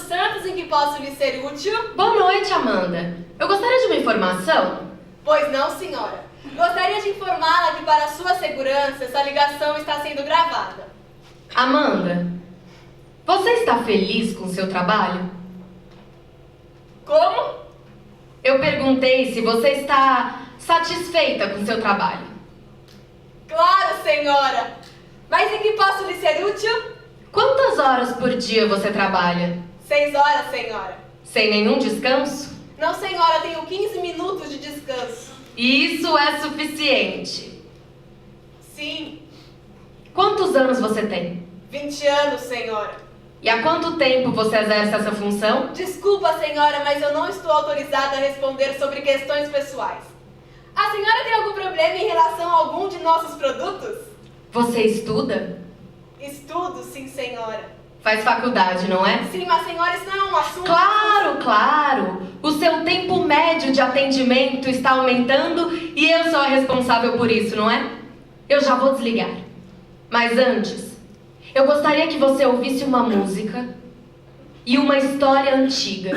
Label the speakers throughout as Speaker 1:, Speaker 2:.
Speaker 1: Santos, em que posso lhe ser útil?
Speaker 2: Boa noite, Amanda. Eu gostaria de uma informação.
Speaker 1: Pois não, senhora. Gostaria de informá-la que, para sua segurança, essa ligação está sendo gravada.
Speaker 2: Amanda, você está feliz com o seu trabalho?
Speaker 1: Como?
Speaker 2: Eu perguntei se você está satisfeita com o seu trabalho.
Speaker 1: Claro, senhora. Mas em que posso lhe ser útil?
Speaker 2: Quantas horas por dia você trabalha?
Speaker 1: 6 horas, senhora.
Speaker 2: Sem nenhum descanso?
Speaker 1: Não, senhora, tenho 15 minutos de descanso.
Speaker 2: Isso é suficiente.
Speaker 1: Sim.
Speaker 2: Quantos anos você tem?
Speaker 1: 20 anos, senhora.
Speaker 2: E há quanto tempo você exerce essa função?
Speaker 1: Desculpa, senhora, mas eu não estou autorizada a responder sobre questões pessoais. A senhora tem algum problema em relação a algum de nossos produtos?
Speaker 2: Você estuda?
Speaker 1: Estudo, sim, senhora.
Speaker 2: Faz faculdade, não é?
Speaker 1: Sim, mas senhora, isso não é um assunto...
Speaker 2: Claro, claro! O seu tempo médio de atendimento está aumentando e eu sou a responsável por isso, não é? Eu já vou desligar. Mas antes, eu gostaria que você ouvisse uma música e uma história antiga.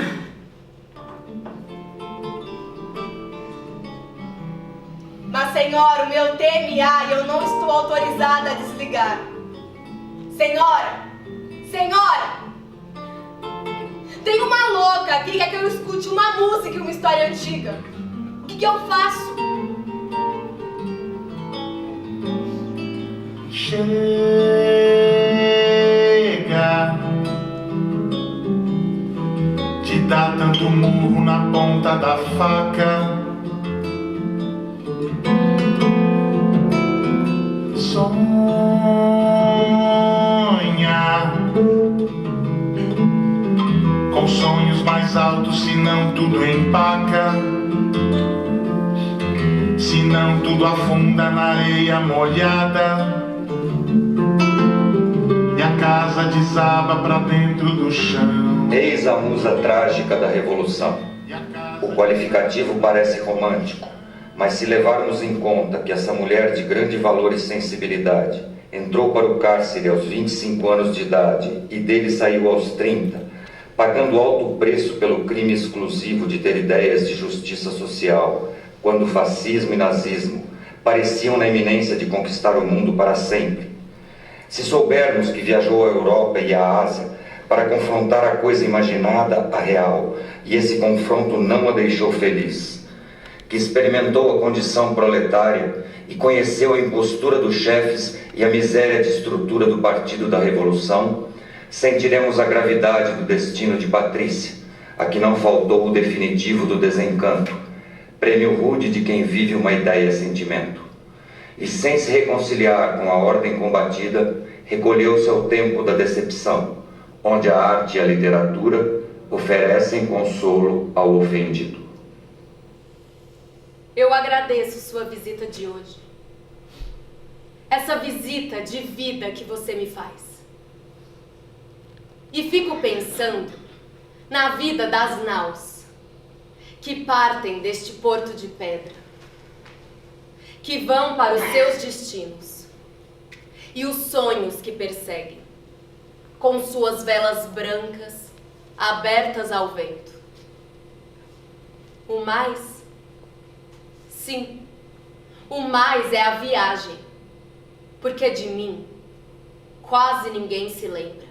Speaker 1: Mas, senhora, o meu TMA e eu não estou autorizada a desligar. Senhora! Senhora! Tem uma louca aqui que quer que eu escute uma música e uma história antiga. O que eu faço?
Speaker 3: Chega de dar tanto murro na ponta da faca. Sonha com sonhos mais altos, senão tudo empaca, senão tudo afunda na areia molhada e a casa desaba pra dentro do chão.
Speaker 4: Eis a musa trágica da revolução. O qualificativo parece romântico, mas se levarmos em conta que essa mulher de grande valor e sensibilidade entrou para o cárcere aos 25 anos de idade e dele saiu aos 30, pagando alto preço pelo crime exclusivo de ter ideias de justiça social, quando fascismo e nazismo pareciam na iminência de conquistar o mundo para sempre. Se soubermos que viajou à Europa e à Ásia para confrontar a coisa imaginada à real, e esse confronto não a deixou feliz, que experimentou a condição proletária e conheceu a impostura dos chefes e a miséria de estrutura do Partido da Revolução, sentiremos a gravidade do destino de Patrícia, a que não faltou o definitivo do desencanto, prêmio rude de quem vive uma ideia-sentimento. E sem se reconciliar com a ordem combatida, recolheu-se ao tempo da decepção, onde a arte e a literatura oferecem consolo ao ofendido.
Speaker 1: Eu agradeço sua visita de hoje. Essa visita de vida que você me faz. E fico pensando na vida das naus que partem deste porto de pedra, que vão para os seus destinos, e os sonhos que perseguem, com suas velas brancas abertas ao vento. O mais... Sim, o mais é a viagem, porque de mim quase ninguém se lembra.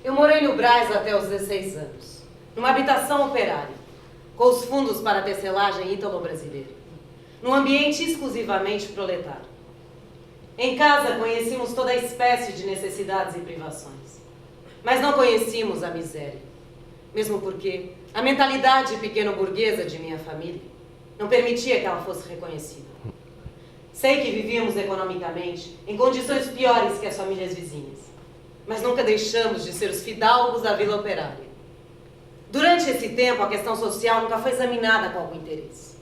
Speaker 5: Eu morei no Brás até os 16 anos, numa habitação operária, com os fundos para a tecelagem ítalo-brasileira, num ambiente exclusivamente proletário. Em casa conhecíamos toda a espécie de necessidades e privações, mas não conhecíamos a miséria. Mesmo porque a mentalidade pequeno-burguesa de minha família não permitia que ela fosse reconhecida. Sei que vivíamos economicamente em condições piores que as famílias vizinhas, mas nunca deixamos de ser os fidalgos da Vila Operária. Durante esse tempo, a questão social nunca foi examinada com algum interesse.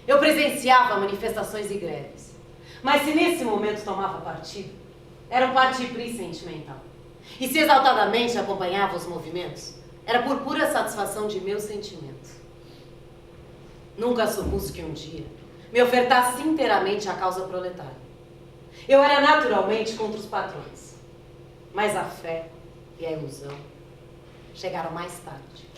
Speaker 5: Eu presenciava manifestações e greves, mas se nesse momento tomava partido, era um parti-pris sentimental. E se exaltadamente acompanhava os movimentos, era por pura satisfação de meus sentimentos. Nunca supus que um dia me ofertasse inteiramente à causa proletária. Eu era naturalmente contra os patrões. Mas a fé e a ilusão chegaram mais tarde.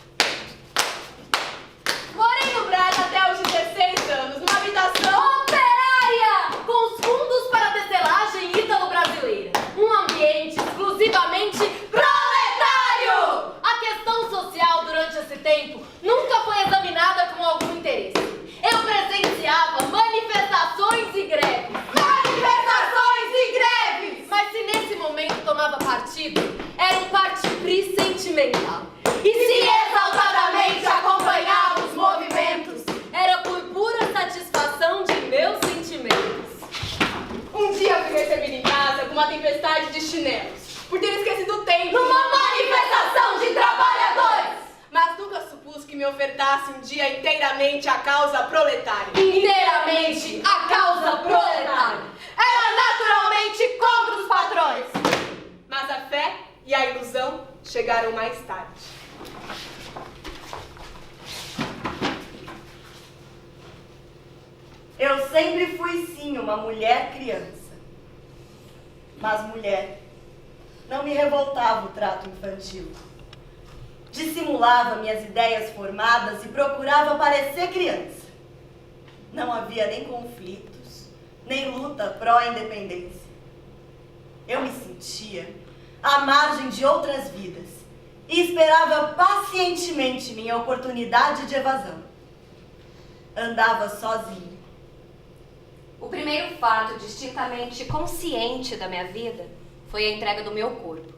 Speaker 2: Morei no Brás até os 16 anos, numa habitação
Speaker 1: Operária! Com os fundos para a tecelagem ítalo-brasileira. Um ambiente exclusivamente proletário! A questão social durante esse tempo nunca foi examinada com algum interesse. Eu presenciava manifestações e greves. Manifestações e greves! Mas se nesse momento tomava partido, era um parti-pris sentimental. E se exaltadamente acompanhava os movimentos, era por pura satisfação de meus sentimentos.
Speaker 2: Um dia eu fui recebida em casa com uma tempestade de chinelos, por ter esquecido o tempo.
Speaker 1: Numa manifestação de trabalhadores!
Speaker 2: Mas nunca supus que me ofertasse um dia inteiramente a causa proletária.
Speaker 1: Inteiramente a causa proletária. Era naturalmente contra os patrões.
Speaker 2: Mas a fé e a ilusão chegaram mais tarde.
Speaker 6: Eu sempre fui sim uma mulher criança. Mas mulher, não me revoltava o trato infantil. Dissimulava minhas ideias formadas e procurava parecer criança. Não havia nem conflitos, nem luta pró-independência. Eu me sentia à margem de outras vidas e esperava pacientemente minha oportunidade de evasão. Andava sozinha.
Speaker 7: O primeiro fato distintamente consciente da minha vida foi a entrega do meu corpo.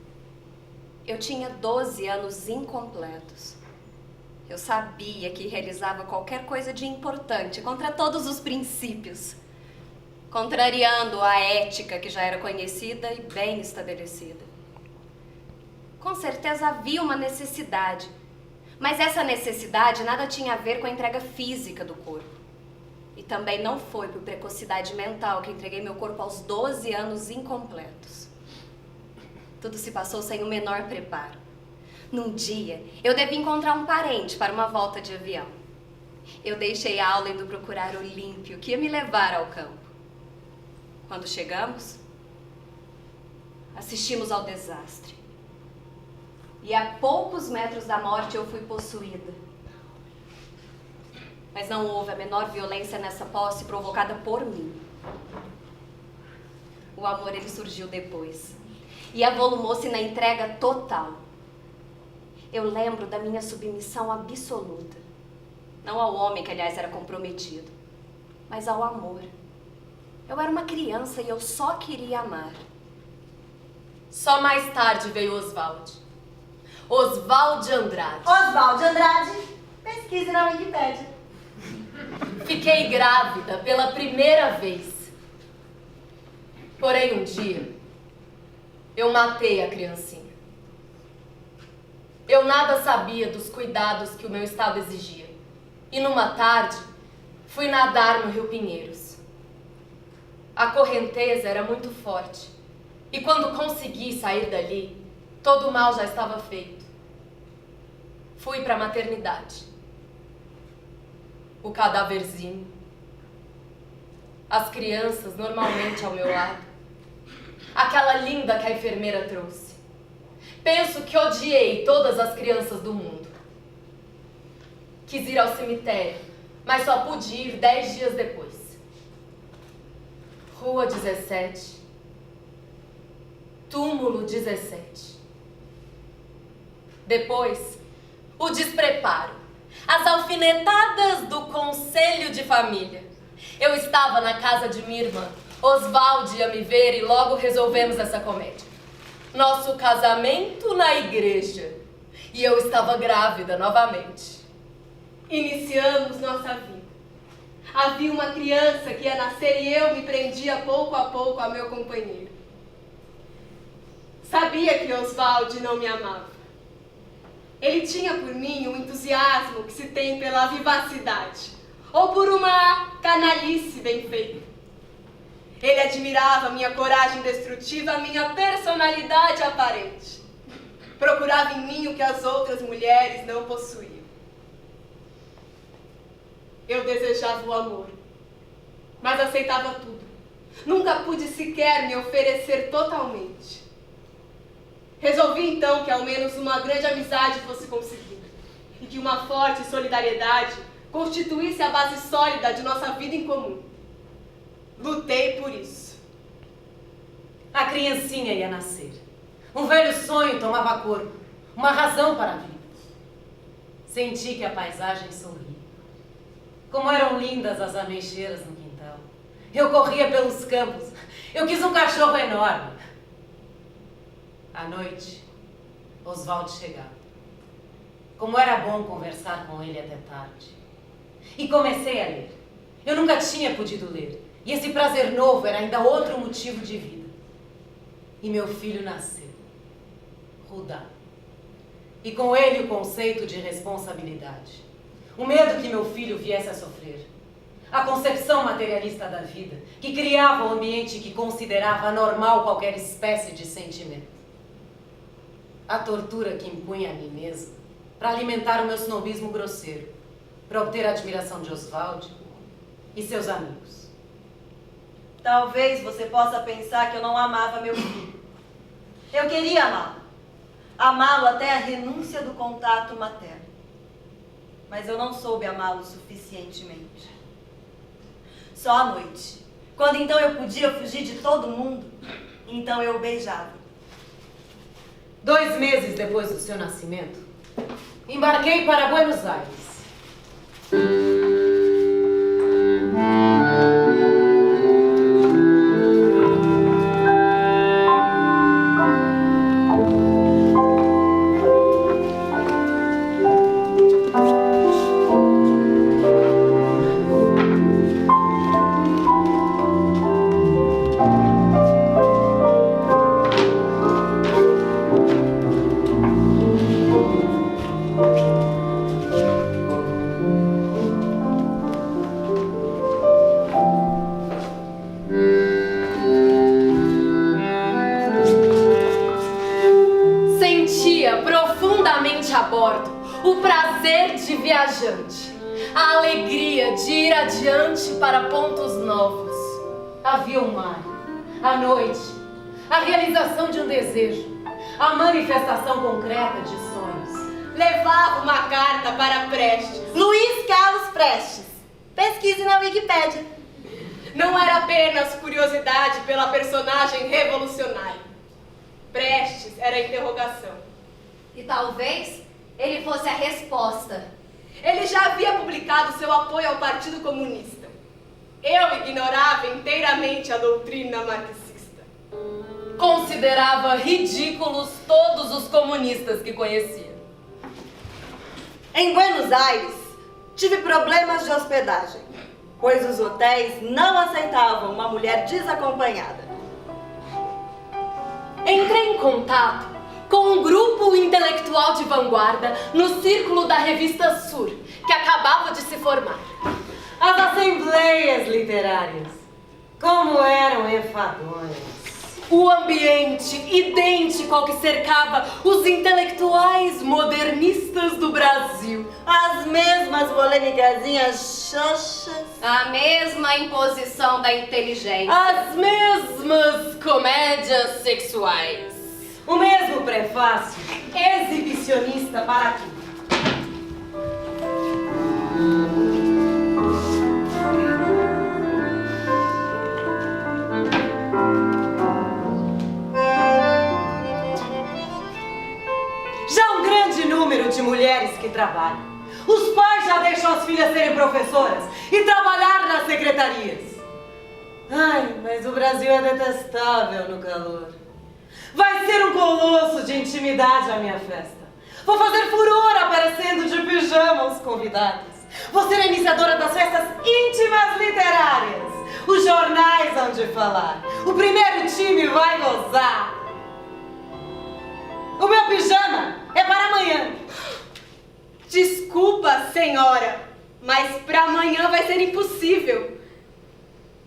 Speaker 7: Eu tinha 12 anos incompletos. Eu sabia que realizava qualquer coisa de importante contra todos os princípios, contrariando a ética que já era conhecida e bem estabelecida. Com certeza havia uma necessidade, mas essa necessidade nada tinha a ver com a entrega física do corpo. E também não foi por precocidade mental que entreguei meu corpo aos 12 anos incompletos. Tudo se passou sem o menor preparo. Num dia, eu devia encontrar um parente para uma volta de avião. Eu deixei a aula indo procurar Olímpio, que ia me levar ao campo. Quando chegamos, assistimos ao desastre. E a poucos metros da morte eu fui possuída. Mas não houve a menor violência nessa posse provocada por mim. O amor, ele surgiu depois. E avolumou-se na entrega total. Eu lembro da minha submissão absoluta. Não ao homem, que aliás era comprometido, mas ao amor. Eu era uma criança e eu só queria amar.
Speaker 1: Só mais tarde veio Oswald. Oswald Andrade.
Speaker 6: Oswald Andrade, pesquise na Wikipédia.
Speaker 1: Fiquei grávida pela primeira vez. Porém, um dia, eu matei a criancinha. Eu nada sabia dos cuidados que o meu estado exigia. E numa tarde, fui nadar no Rio Pinheiros. A correnteza era muito forte. E quando consegui sair dali, todo o mal já estava feito. Fui para a maternidade. O cadáverzinho. As crianças normalmente ao meu lado. Aquela linda que a enfermeira trouxe. Penso que odiei todas as crianças do mundo. Quis ir ao cemitério, mas só pude ir 10 dias depois. Rua 17. Túmulo 17. Depois, o despreparo. As alfinetadas do conselho de família. Eu estava na casa de minha irmã. Oswald ia me ver e logo resolvemos essa comédia. Nosso casamento na igreja. E eu estava grávida novamente.
Speaker 2: Iniciamos nossa vida. Havia uma criança que ia nascer e eu me prendia pouco a pouco a meu companheiro. Sabia que Oswald não me amava. Ele tinha por mim o entusiasmo que se tem pela vivacidade, ou por uma canalice bem feita. Ele admirava minha coragem destrutiva, minha personalidade aparente. Procurava em mim o que as outras mulheres não possuíam. Eu desejava o amor, mas aceitava tudo. Nunca pude sequer me oferecer totalmente.
Speaker 8: Resolvi então que ao menos uma grande amizade fosse conseguida e que uma forte solidariedade constituísse a base sólida de nossa vida em comum. Lutei por isso.
Speaker 5: A criancinha ia nascer. Um velho sonho tomava corpo, uma razão para a vida. Senti que a paisagem sorria. Como eram lindas as ameixeiras no quintal. Eu corria pelos campos. Eu quis um cachorro enorme. À noite, Oswald chegava. Como era bom conversar com ele até tarde. E comecei a ler. Eu nunca tinha podido ler. E esse prazer novo era ainda outro motivo de vida. E meu filho nasceu. Rudá. E com ele o conceito de responsabilidade. O medo que meu filho viesse a sofrer. A concepção materialista da vida, que criava um ambiente que considerava anormal qualquer espécie de sentimento. A tortura que impunha a mim mesma para alimentar o meu snobismo grosseiro, para obter a admiração de Oswald e seus amigos.
Speaker 6: Talvez você possa pensar que eu não amava meu filho. Eu queria amá-lo. Amá-lo até a renúncia do contato materno. Mas eu não soube amá-lo suficientemente. Só à noite. Quando então eu podia fugir de todo mundo, então eu o beijava.
Speaker 5: 2 meses depois do seu nascimento, embarquei para Buenos Aires.
Speaker 1: A bordo, o prazer de viajante, a alegria de ir adiante para pontos novos.
Speaker 5: Havia o mar, a noite, a realização de um desejo, a manifestação concreta de sonhos.
Speaker 8: Levava uma carta para Prestes.
Speaker 6: Luiz Carlos Prestes. Pesquise na Wikipédia.
Speaker 8: Não era apenas curiosidade pela personagem revolucionária. Prestes era a interrogação.
Speaker 7: E talvez ele fosse a resposta.
Speaker 8: Ele já havia publicado seu apoio ao Partido Comunista. Eu ignorava inteiramente a doutrina marxista.
Speaker 1: Considerava ridículos todos os comunistas que conhecia.
Speaker 6: Em Buenos Aires, tive problemas de hospedagem, pois os hotéis não aceitavam uma mulher desacompanhada.
Speaker 1: Entrei em contato com um grupo intelectual de vanguarda no círculo da revista Sur, que acabava de se formar.
Speaker 5: As assembleias literárias, como eram enfadonhas.
Speaker 1: O ambiente idêntico ao que cercava os intelectuais modernistas do Brasil.
Speaker 6: As mesmas polêmicazinhas xoxas.
Speaker 7: A mesma imposição da inteligência.
Speaker 1: As mesmas comédias sexuais.
Speaker 5: O mesmo prefácio exibicionista para tudo. Já um grande número de mulheres que trabalham. Os pais já deixam as filhas serem professoras e trabalhar nas secretarias. Ai, mas o Brasil é detestável no calor. Vai ser um colosso de intimidade a minha festa. Vou fazer furor aparecendo de pijama aos convidados. Vou ser a iniciadora das festas íntimas literárias. Os jornais hão de falar. O primeiro time vai gozar. O meu pijama é para amanhã.
Speaker 8: Desculpa, senhora, mas para amanhã vai ser impossível.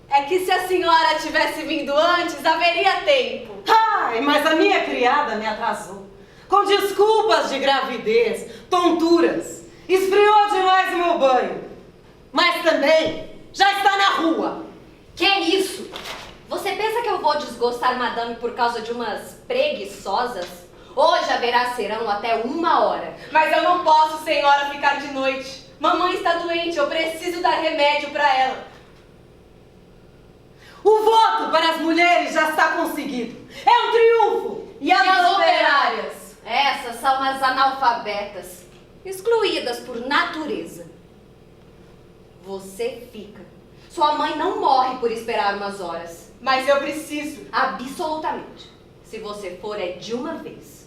Speaker 8: É que se a senhora tivesse vindo antes, haveria tempo.
Speaker 5: Ai, mas a minha criada me atrasou. Com desculpas de gravidez, tonturas. Esfriou demais o meu banho. Mas também já está na rua.
Speaker 7: Que é isso? Você pensa que eu vou desgostar madame por causa de umas preguiçosas? Hoje haverá serão até 1h.
Speaker 8: Mas eu não posso, senhora, ficar de noite. Mamãe está doente, eu preciso dar remédio para ela.
Speaker 5: O voto para as mulheres já está conseguido. É um triunfo.
Speaker 7: E as operárias? Essas são as analfabetas, excluídas por natureza. Você fica. Sua mãe não morre por esperar umas horas.
Speaker 8: Mas eu preciso.
Speaker 7: Absolutamente. Se você for, é de uma vez.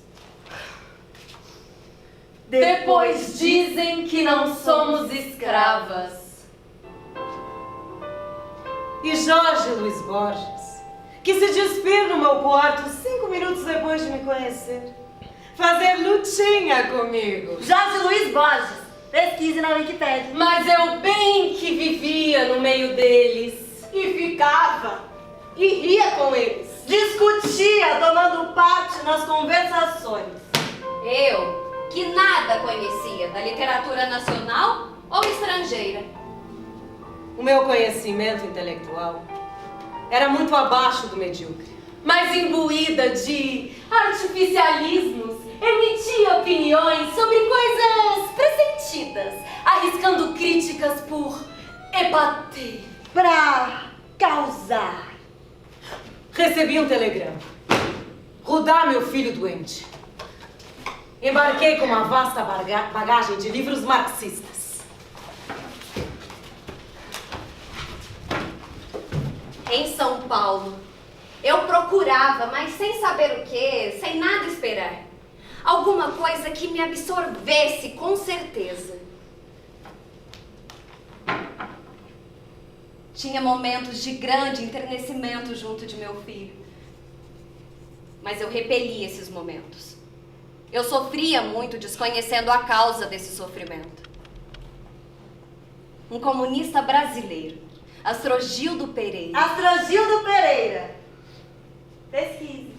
Speaker 1: Depois dizem que não somos escravas.
Speaker 5: E Jorge Luiz Borges, que se despir no meu quarto 5 minutos depois de me conhecer. Fazer lutinha comigo.
Speaker 6: Jorge Luiz Borges, pesquise na Wikipédia.
Speaker 1: Mas eu bem que vivia no meio deles.
Speaker 8: E ficava. E ria com eles.
Speaker 6: Discutia, tomando parte nas conversações.
Speaker 7: Eu, que nada conhecia da literatura nacional ou estrangeira.
Speaker 5: O meu conhecimento intelectual era muito abaixo do medíocre.
Speaker 1: Mas imbuída de artificialismos, emitia opiniões sobre coisas pressentidas, arriscando críticas por épater.
Speaker 6: Pra causar.
Speaker 5: Recebi um telegrama. Rudá, meu filho doente. Embarquei com uma vasta bagagem de livros marxistas.
Speaker 7: Em São Paulo, eu procurava, mas sem saber o que, sem nada esperar. Alguma coisa que me absorvesse com certeza. Tinha momentos de grande enternecimento junto de meu filho. Mas eu repelia esses momentos. Eu sofria muito desconhecendo a causa desse sofrimento. Um comunista brasileiro, Astrogildo Pereira.
Speaker 6: Astrogildo Pereira. Pesquise.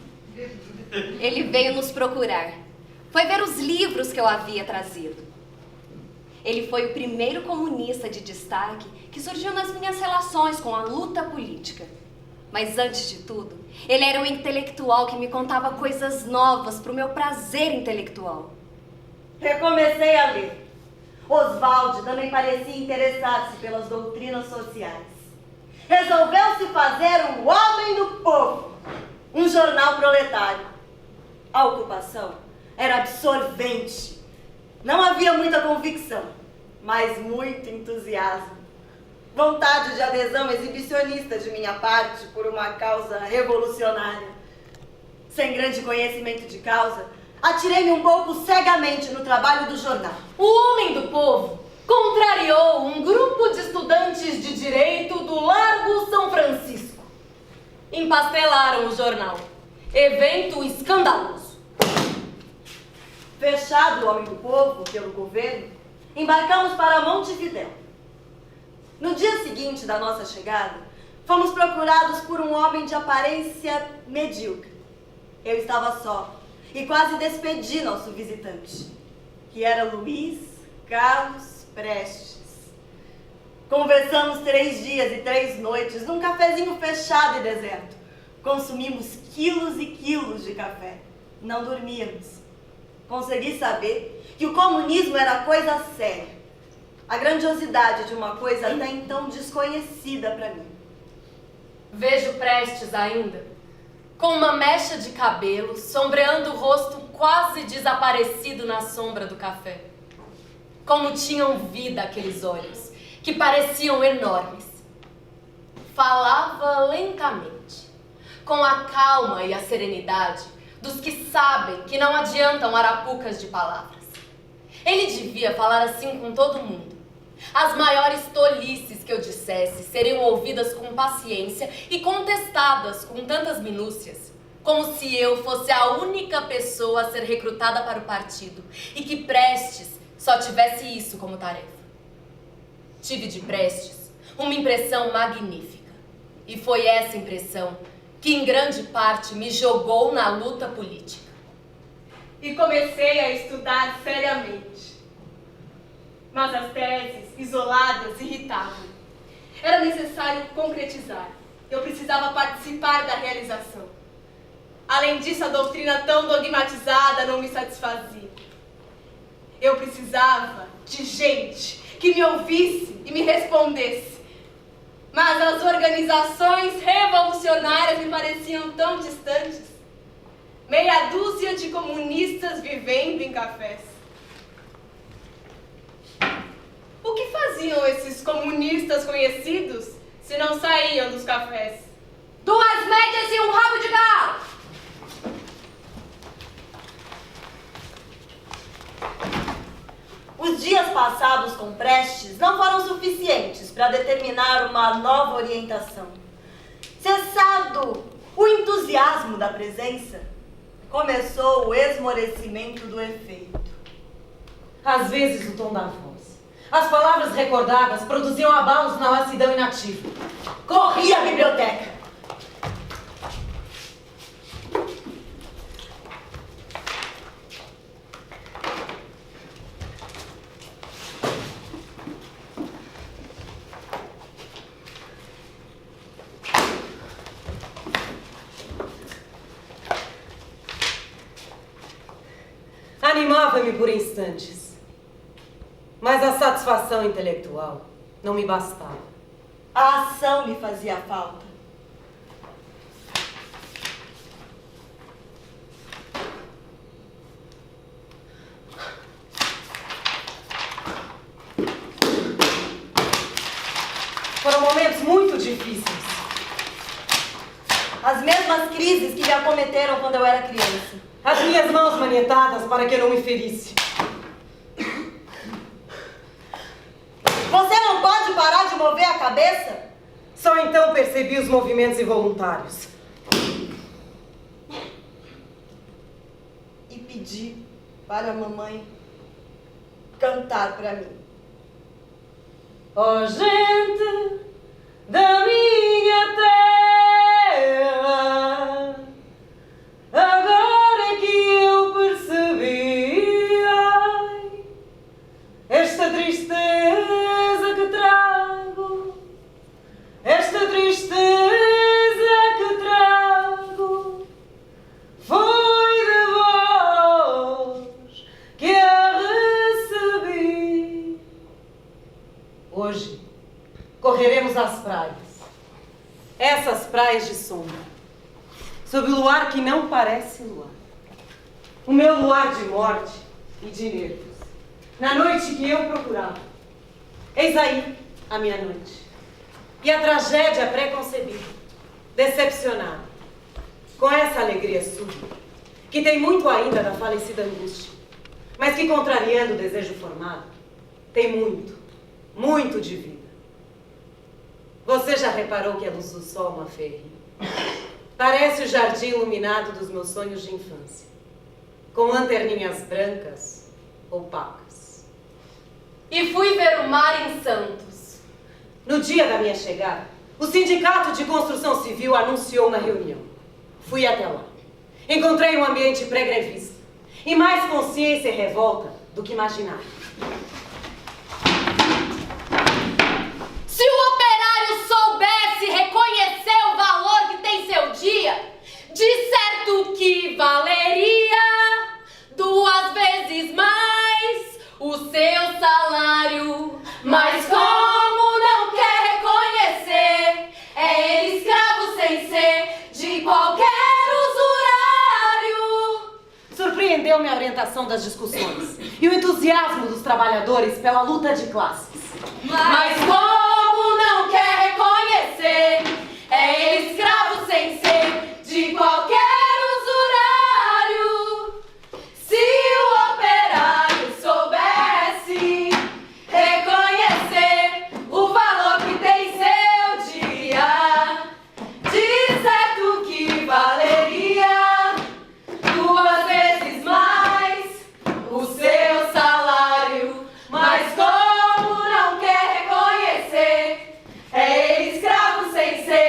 Speaker 7: Ele veio nos procurar. Foi ver os livros que eu havia trazido. Ele foi o primeiro comunista de destaque que surgiu nas minhas relações com a luta política. Mas antes de tudo, ele era um intelectual que me contava coisas novas para o meu prazer intelectual.
Speaker 6: Recomecei a ler. Oswald também parecia interessar-se pelas doutrinas sociais. Resolveu-se fazer o Homem do Povo, um jornal proletário. A ocupação era absorvente. Não havia muita convicção, mas muito entusiasmo. Vontade de adesão exibicionista de minha parte por uma causa revolucionária. Sem grande conhecimento de causa, atirei-me um pouco cegamente no trabalho do jornal.
Speaker 1: O Homem do Povo contrariou um grupo de estudantes de direito do Largo São Francisco. Empastelaram o jornal. Evento escandaloso.
Speaker 6: Fechado o Homem do Povo pelo governo, embarcamos para Montevidéu. No dia seguinte da nossa chegada, fomos procurados por um homem de aparência medíocre. Eu estava só e quase despedi nosso visitante, que era Luiz Carlos Prestes. Conversamos 3 dias e 3 noites num cafezinho fechado e deserto. Consumimos quilos e quilos de café. Não dormíamos. Consegui saber que o comunismo era coisa séria. A grandiosidade de uma coisa até então desconhecida para mim.
Speaker 1: Vejo Prestes ainda, com uma mecha de cabelo, sombreando o rosto quase desaparecido na sombra do café. Como tinham vida aqueles olhos, que pareciam enormes. Falava lentamente, com a calma e a serenidade dos que sabem que não adiantam arapucas de palavras. Ele devia falar assim com todo mundo. As maiores tolices que eu dissesse seriam ouvidas com paciência e contestadas com tantas minúcias, como se eu fosse a única pessoa a ser recrutada para o partido e que Prestes só tivesse isso como tarefa. Tive de Prestes uma impressão magnífica, e foi essa impressão que em grande parte me jogou na luta política.
Speaker 8: E comecei a estudar seriamente. Mas as teses, isoladas, irritavam. Era necessário concretizar. Eu precisava participar da realização. Além disso, a doutrina tão dogmatizada não me satisfazia. Eu precisava de gente que me ouvisse e me respondesse. Mas as organizações revolucionárias me pareciam tão distantes. Meia dúzia de comunistas vivendo em cafés. O que faziam esses comunistas conhecidos se não saíam dos cafés?
Speaker 7: 2 médias e um rabo de galo!
Speaker 6: Os dias passados com Prestes não foram suficientes para determinar uma nova orientação. Cessado o entusiasmo da presença, começou o esmorecimento do efeito.
Speaker 5: Às vezes o tom da voz, as palavras recordadas produziam abalos na lassidão inativa.
Speaker 6: Corri à biblioteca.
Speaker 5: Animava-me por instantes, mas a satisfação intelectual não me bastava.
Speaker 6: A ação lhe fazia falta.
Speaker 5: Foram momentos muito difíceis.
Speaker 6: As mesmas crises que me acometeram quando eu era criança.
Speaker 5: As minhas mãos manietadas para que eu não me ferisse.
Speaker 6: Você não pode parar de mover a cabeça?
Speaker 5: Só então percebi os movimentos involuntários.
Speaker 6: E pedi para a mamãe cantar para mim.
Speaker 5: Ó gente da minha terra, agora é que eu percebi, ai, esta tristeza que trago, esta tristeza que trago, foi de vós que a recebi. Hoje correremos às praias, essas praias de sombra, sob o luar que não parece luar. O meu luar de morte e de nervos, na noite que eu procurava. Eis aí a minha noite. E a tragédia preconcebida, decepcionada, com essa alegria súbita, que tem muito ainda da falecida angústia, mas que, contrariando o desejo formado, tem muito, muito de vida. Você já reparou que a luz do sol uma ferre? Parece o jardim iluminado dos meus sonhos de infância, com lanterninhas brancas opacas.
Speaker 1: E fui ver o mar em Santos.
Speaker 5: No dia da minha chegada, o Sindicato de Construção Civil anunciou uma reunião. Fui até lá. Encontrei um ambiente pré-grevista e mais consciência e revolta do que imaginava.
Speaker 1: Se o operário soubesse reconhecer o valor que tem seu dia, de certo que valeria 2 vezes mais o seu salário. Mas como não quer reconhecer, é ele escravo sem ser de qualquer usurário.
Speaker 5: Surpreendeu-me a orientação das discussões e o entusiasmo dos trabalhadores pela luta de classes.
Speaker 1: Mas como não quer reconhecer, é ele escravo sem ser de qualquer usurário. Se o operário soubesse reconhecer o valor que tem seu dia, de certo que valeria 2 vezes mais o seu salário. Mas como não quer reconhecer, é ele escravo sem ser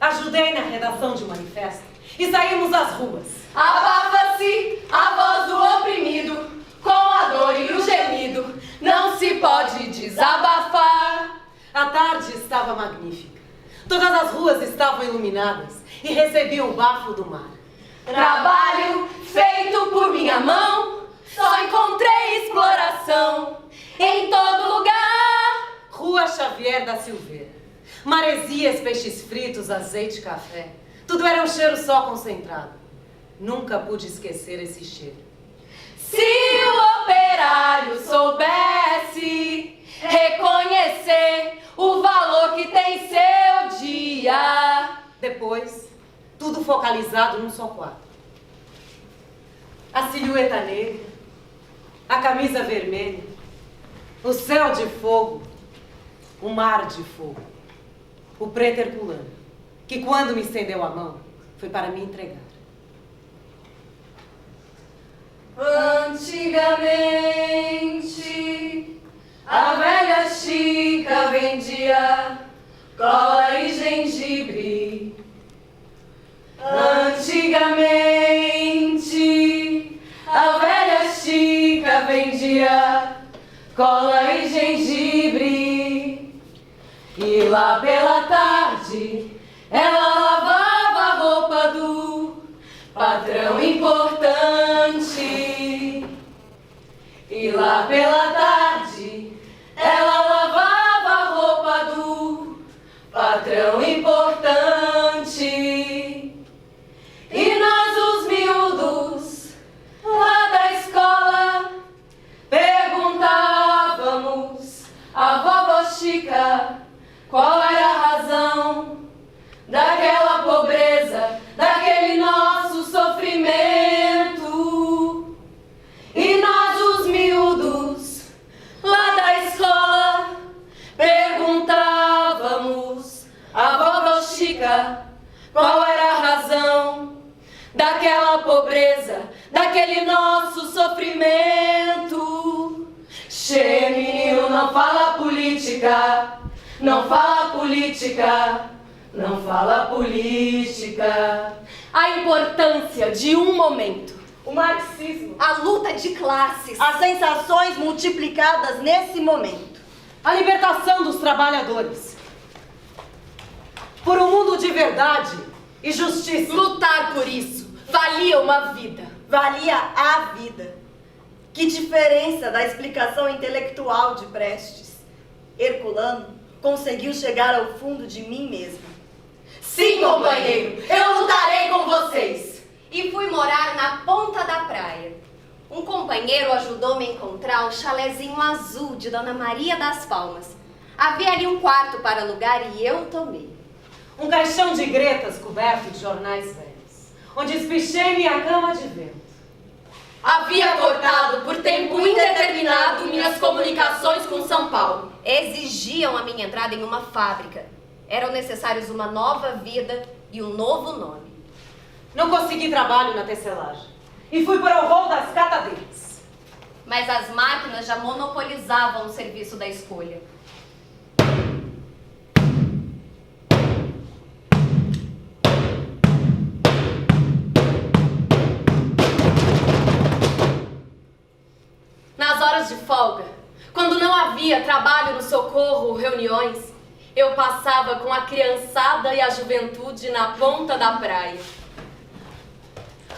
Speaker 5: Ajudei na redação de um manifesto e saímos às ruas.
Speaker 1: Abafa-se a voz do oprimido, com a dor e o gemido, não se pode desabafar.
Speaker 5: A tarde estava magnífica. Todas as ruas estavam iluminadas e recebiam o bafo do mar.
Speaker 1: Trabalho feito por minha mão, só encontrei exploração em todo lugar.
Speaker 5: Rua Xavier da Silveira. Maresias, peixes fritos, azeite, café. Tudo era um cheiro só concentrado. Nunca pude esquecer esse cheiro.
Speaker 1: Se o operário soubesse reconhecer o valor que tem seu dia.
Speaker 5: Depois, tudo focalizado num só quadro. A silhueta negra, a camisa vermelha, o céu de fogo, o mar de fogo, o preto herculano, que quando me estendeu a mão, foi para me entregar.
Speaker 1: Antigamente, a velha Chica vendia cola e gengibre. Antigamente, a velha Chica vendia cola e gengibre. E lá pela tarde, ela lavava a roupa do patrão importante. E lá pela tarde, ela lavava a roupa do patrão importante. E nós, os miúdos, lá da escola, perguntávamos à vovó Chica qual era a razão daquela pobreza, daquele nosso sofrimento. E nós, os miúdos, lá da escola, perguntávamos à vovó Chica qual era a razão daquela pobreza, daquele nosso sofrimento. Che, menino, não fala política, não fala política, não fala política. A importância de um momento,
Speaker 6: O marxismo,
Speaker 7: A luta de classes.
Speaker 6: as sensações multiplicadas nesse momento.
Speaker 5: A libertação dos trabalhadores. Por um mundo de verdade e justiça.
Speaker 1: Lutar por isso valia uma vida.
Speaker 6: Valia a vida. Que diferença da explicação intelectual de Prestes. Herculano conseguiu chegar ao fundo de mim mesmo.
Speaker 1: Sim, companheiro, eu lutarei com vocês.
Speaker 7: E fui morar na ponta da praia. Um companheiro ajudou-me a encontrar o chalezinho azul de Dona Maria das Palmas. Havia ali um quarto para alugar e eu tomei.
Speaker 5: Um caixão de gretas coberto de jornais velhos, onde espichei minha cama de vento.
Speaker 1: Havia cortado por tempo indeterminado minhas comunicações com São Paulo.
Speaker 7: Exigiam a minha entrada em uma fábrica. Eram necessários uma nova vida e um novo nome.
Speaker 5: Não consegui trabalho na tecelagem e fui para o rol das catadeiras.
Speaker 7: Mas as máquinas já monopolizavam o serviço da escolha.
Speaker 1: Nas horas de folga, quando não havia trabalho no socorro ou reuniões, eu passava com a criançada e a juventude na ponta da praia.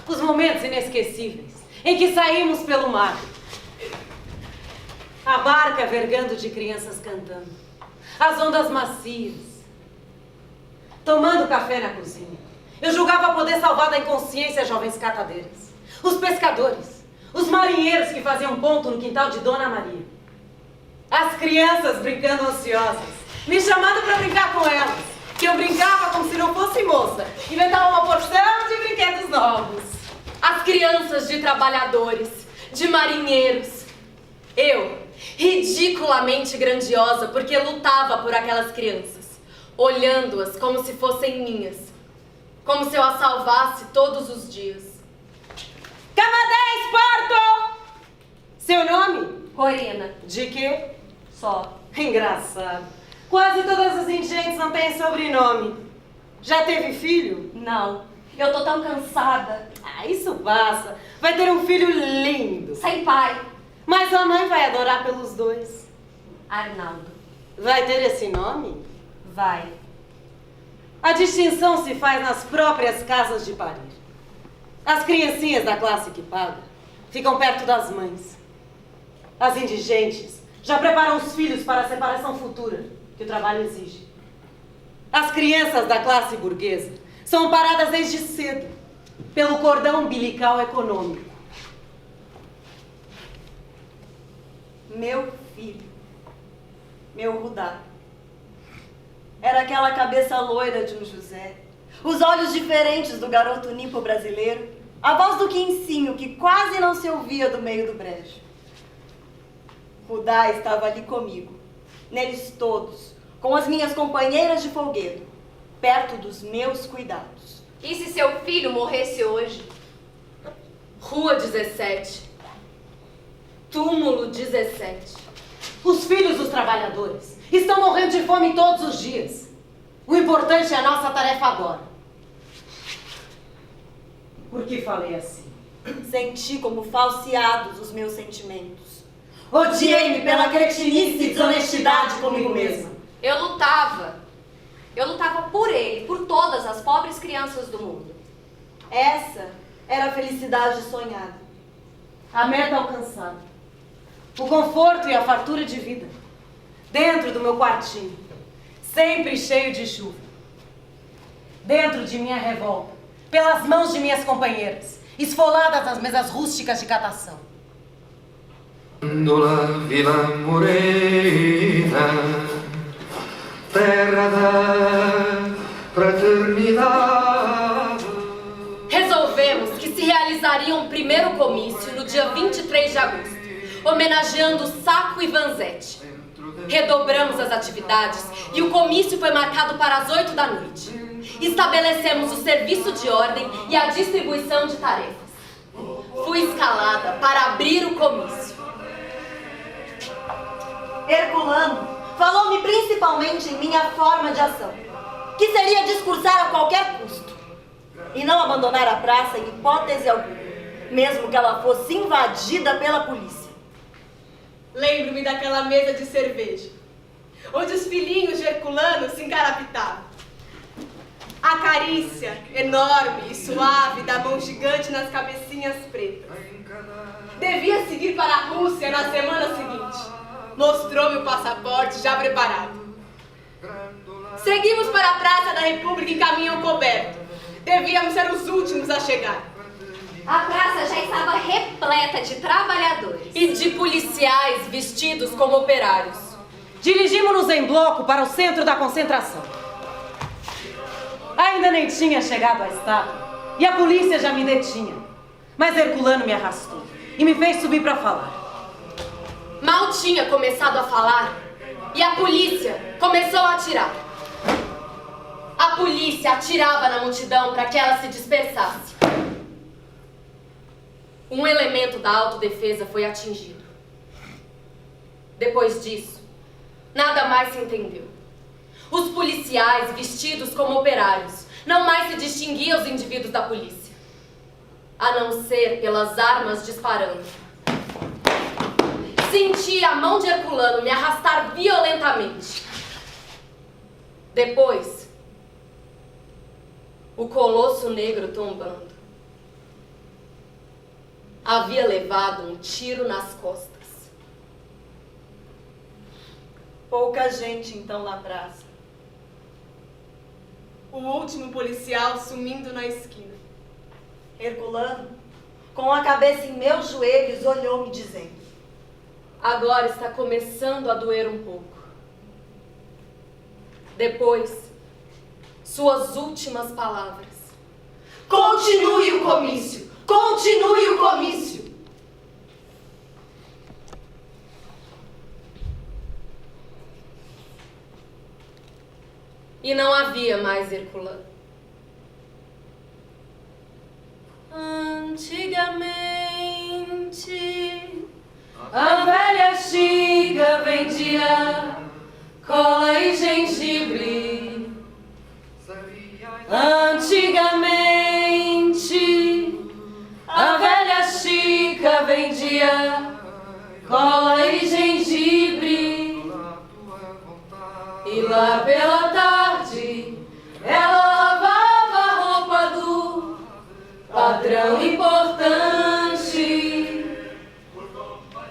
Speaker 5: Os momentos inesquecíveis em que saímos pelo mar. A barca vergando de crianças cantando. As ondas macias. Tomando café na cozinha. Eu julgava poder salvar da inconsciência as jovens catadeiras. Os pescadores. Os marinheiros que faziam ponto no quintal de Dona Maria. As crianças brincando ansiosas. Me chamando para brincar com elas. Que eu brincava como se não fosse moça. Inventava uma porção de brinquedos novos.
Speaker 1: As crianças de trabalhadores, de marinheiros. Eu, ridiculamente grandiosa, porque lutava por aquelas crianças, olhando-as como se fossem minhas, como se eu as salvasse todos os dias.
Speaker 5: Cama 10, Porto! Seu nome?
Speaker 7: Corina,
Speaker 5: De quê?
Speaker 7: só.
Speaker 5: Engraçado. Quase todas as indigentes não têm sobrenome. Já teve filho?
Speaker 6: Não, eu tô tão cansada.
Speaker 5: Ah, isso passa. Vai ter um filho lindo.
Speaker 7: Sem pai.
Speaker 5: Mas a mãe vai adorar pelos dois.
Speaker 7: Arnaldo.
Speaker 5: Vai ter esse nome?
Speaker 6: Vai.
Speaker 5: A distinção se faz nas próprias casas de parir. As criancinhas da classe que paga ficam perto das mães. As indigentes já preparam os filhos para a separação futura que o trabalho exige. As crianças da classe burguesa são paradas desde cedo pelo cordão umbilical econômico.
Speaker 6: Meu filho, meu Rudá, era aquela cabeça loira de um José, os olhos diferentes do garoto nipo brasileiro, a voz do quincinho que quase não se ouvia do meio do brejo. Rudá estava ali comigo, neles todos, com as minhas companheiras de folguedo, perto dos meus cuidados.
Speaker 7: E se seu filho morresse hoje?
Speaker 1: Rua 17. Túmulo 17.
Speaker 5: Os filhos dos trabalhadores estão morrendo de fome todos os dias. O importante é a nossa tarefa agora. Por que falei assim?
Speaker 6: Senti como falseados os meus sentimentos.
Speaker 5: Odiei-me pela cretinice e desonestidade comigo mesma.
Speaker 7: Eu lutava. Eu lutava por ele, por todas as pobres crianças do mundo.
Speaker 6: Essa era a felicidade sonhada.
Speaker 5: A meta alcançada. O conforto e a fartura de vida. Dentro do meu quartinho, sempre cheio de chuva. Dentro de minha revolta, pelas mãos de minhas companheiras, esfoladas nas mesas rústicas de catação.
Speaker 3: La Vila Morena, terra da fraternidade.
Speaker 1: Resolvemos que se realizaria um primeiro comício no dia 23 de agosto, homenageando Sacco e Vanzetti. Redobramos as atividades e o comício foi marcado para as 8 da noite. Estabelecemos o serviço de ordem e a distribuição de tarefas. Fui escalada para abrir o comício.
Speaker 6: Herculano falou-me principalmente em minha forma de ação, que seria discursar a qualquer custo, e não abandonar a praça em hipótese alguma, mesmo que ela fosse invadida pela polícia.
Speaker 8: Lembro-me daquela mesa de cerveja, onde os filhinhos de Herculano se encarapitavam. A carícia enorme e suave da mão gigante nas cabecinhas pretas. Devia seguir para a Rússia na semana seguinte. Mostrou-me o passaporte já preparado. Seguimos para a Praça da República em caminho coberto. Devíamos ser os últimos a chegar.
Speaker 7: A praça já estava repleta de trabalhadores.
Speaker 1: E de policiais vestidos como operários.
Speaker 5: Dirigimos-nos em bloco para o centro da concentração. Ainda nem tinha chegado à estátua e a polícia já me detinha. Mas Herculano me arrastou e me fez subir para falar.
Speaker 1: Mal tinha começado a falar e a polícia começou a atirar. A polícia atirava na multidão para que ela se dispersasse. Um elemento da autodefesa foi atingido. Depois disso, nada mais se entendeu. Os policiais, vestidos como operários, não mais se distinguiam os indivíduos da polícia, a não ser pelas armas disparando. Senti a mão de Herculano me arrastar violentamente. Depois, o colosso negro tombando. Havia levado um tiro nas costas.
Speaker 6: Pouca gente então na praça.
Speaker 8: O último policial sumindo na esquina.
Speaker 6: Herculano, com a cabeça em meus joelhos, olhou-me dizendo:
Speaker 1: Agora está começando a doer um pouco. Depois, suas últimas palavras.
Speaker 6: continue o comício! Continue o comício!
Speaker 1: E não havia mais Herculano. Antigamente, a velha Chica vendia cola e gengibre. Antigamente, a velha Chica vendia cola e gengibre, e lá pela tarde ela lavava a roupa do patrão importante.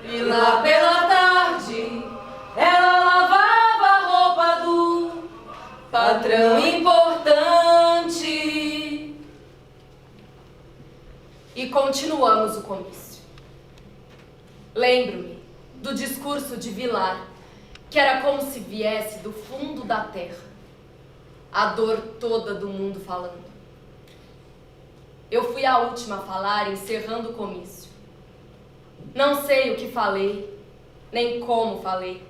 Speaker 1: E lá pela tarde ela lavava a roupa do patrão importante. E continuamos o comício. Lembro-me do discurso de Vilar, que era como se viesse do fundo da terra, a dor toda do mundo falando. Eu fui a última a falar, encerrando o comício. Não sei o que falei, nem como falei.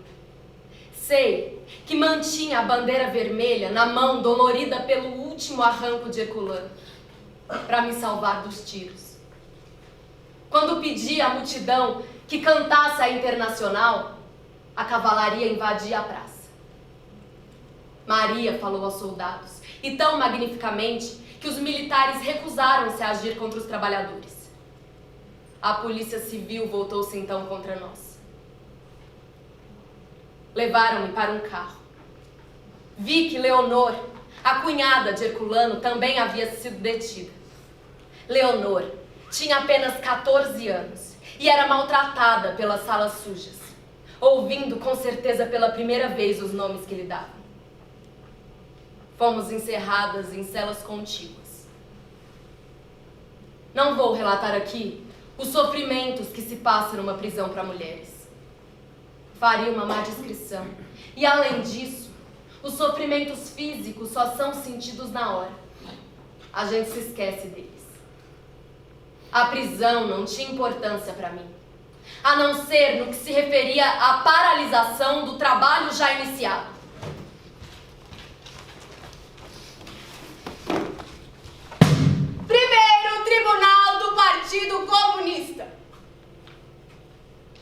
Speaker 1: Sei que mantinha a bandeira vermelha na mão dolorida pelo último arranco de Herculano, para me salvar dos tiros. Quando pedi à multidão que cantasse a Internacional, a cavalaria invadia a praça. Maria falou aos soldados, e tão magnificamente que os militares recusaram-se a agir contra os trabalhadores. A polícia civil voltou-se então contra nós. Levaram-me para um carro. Vi que Leonor, a cunhada de Herculano, também havia sido detida. Leonor tinha apenas 14 anos e era maltratada pelas salas sujas, ouvindo com certeza pela primeira vez os nomes que lhe davam. Fomos encerradas em celas contíguas. Não vou relatar aqui os sofrimentos que se passam numa prisão para mulheres. Faria uma má descrição. E além disso, os sofrimentos físicos só são sentidos na hora. A gente se esquece deles. A prisão não tinha importância para mim, a não ser no que se referia à paralisação do trabalho já iniciado.
Speaker 8: Primeiro Tribunal do Partido Comunista.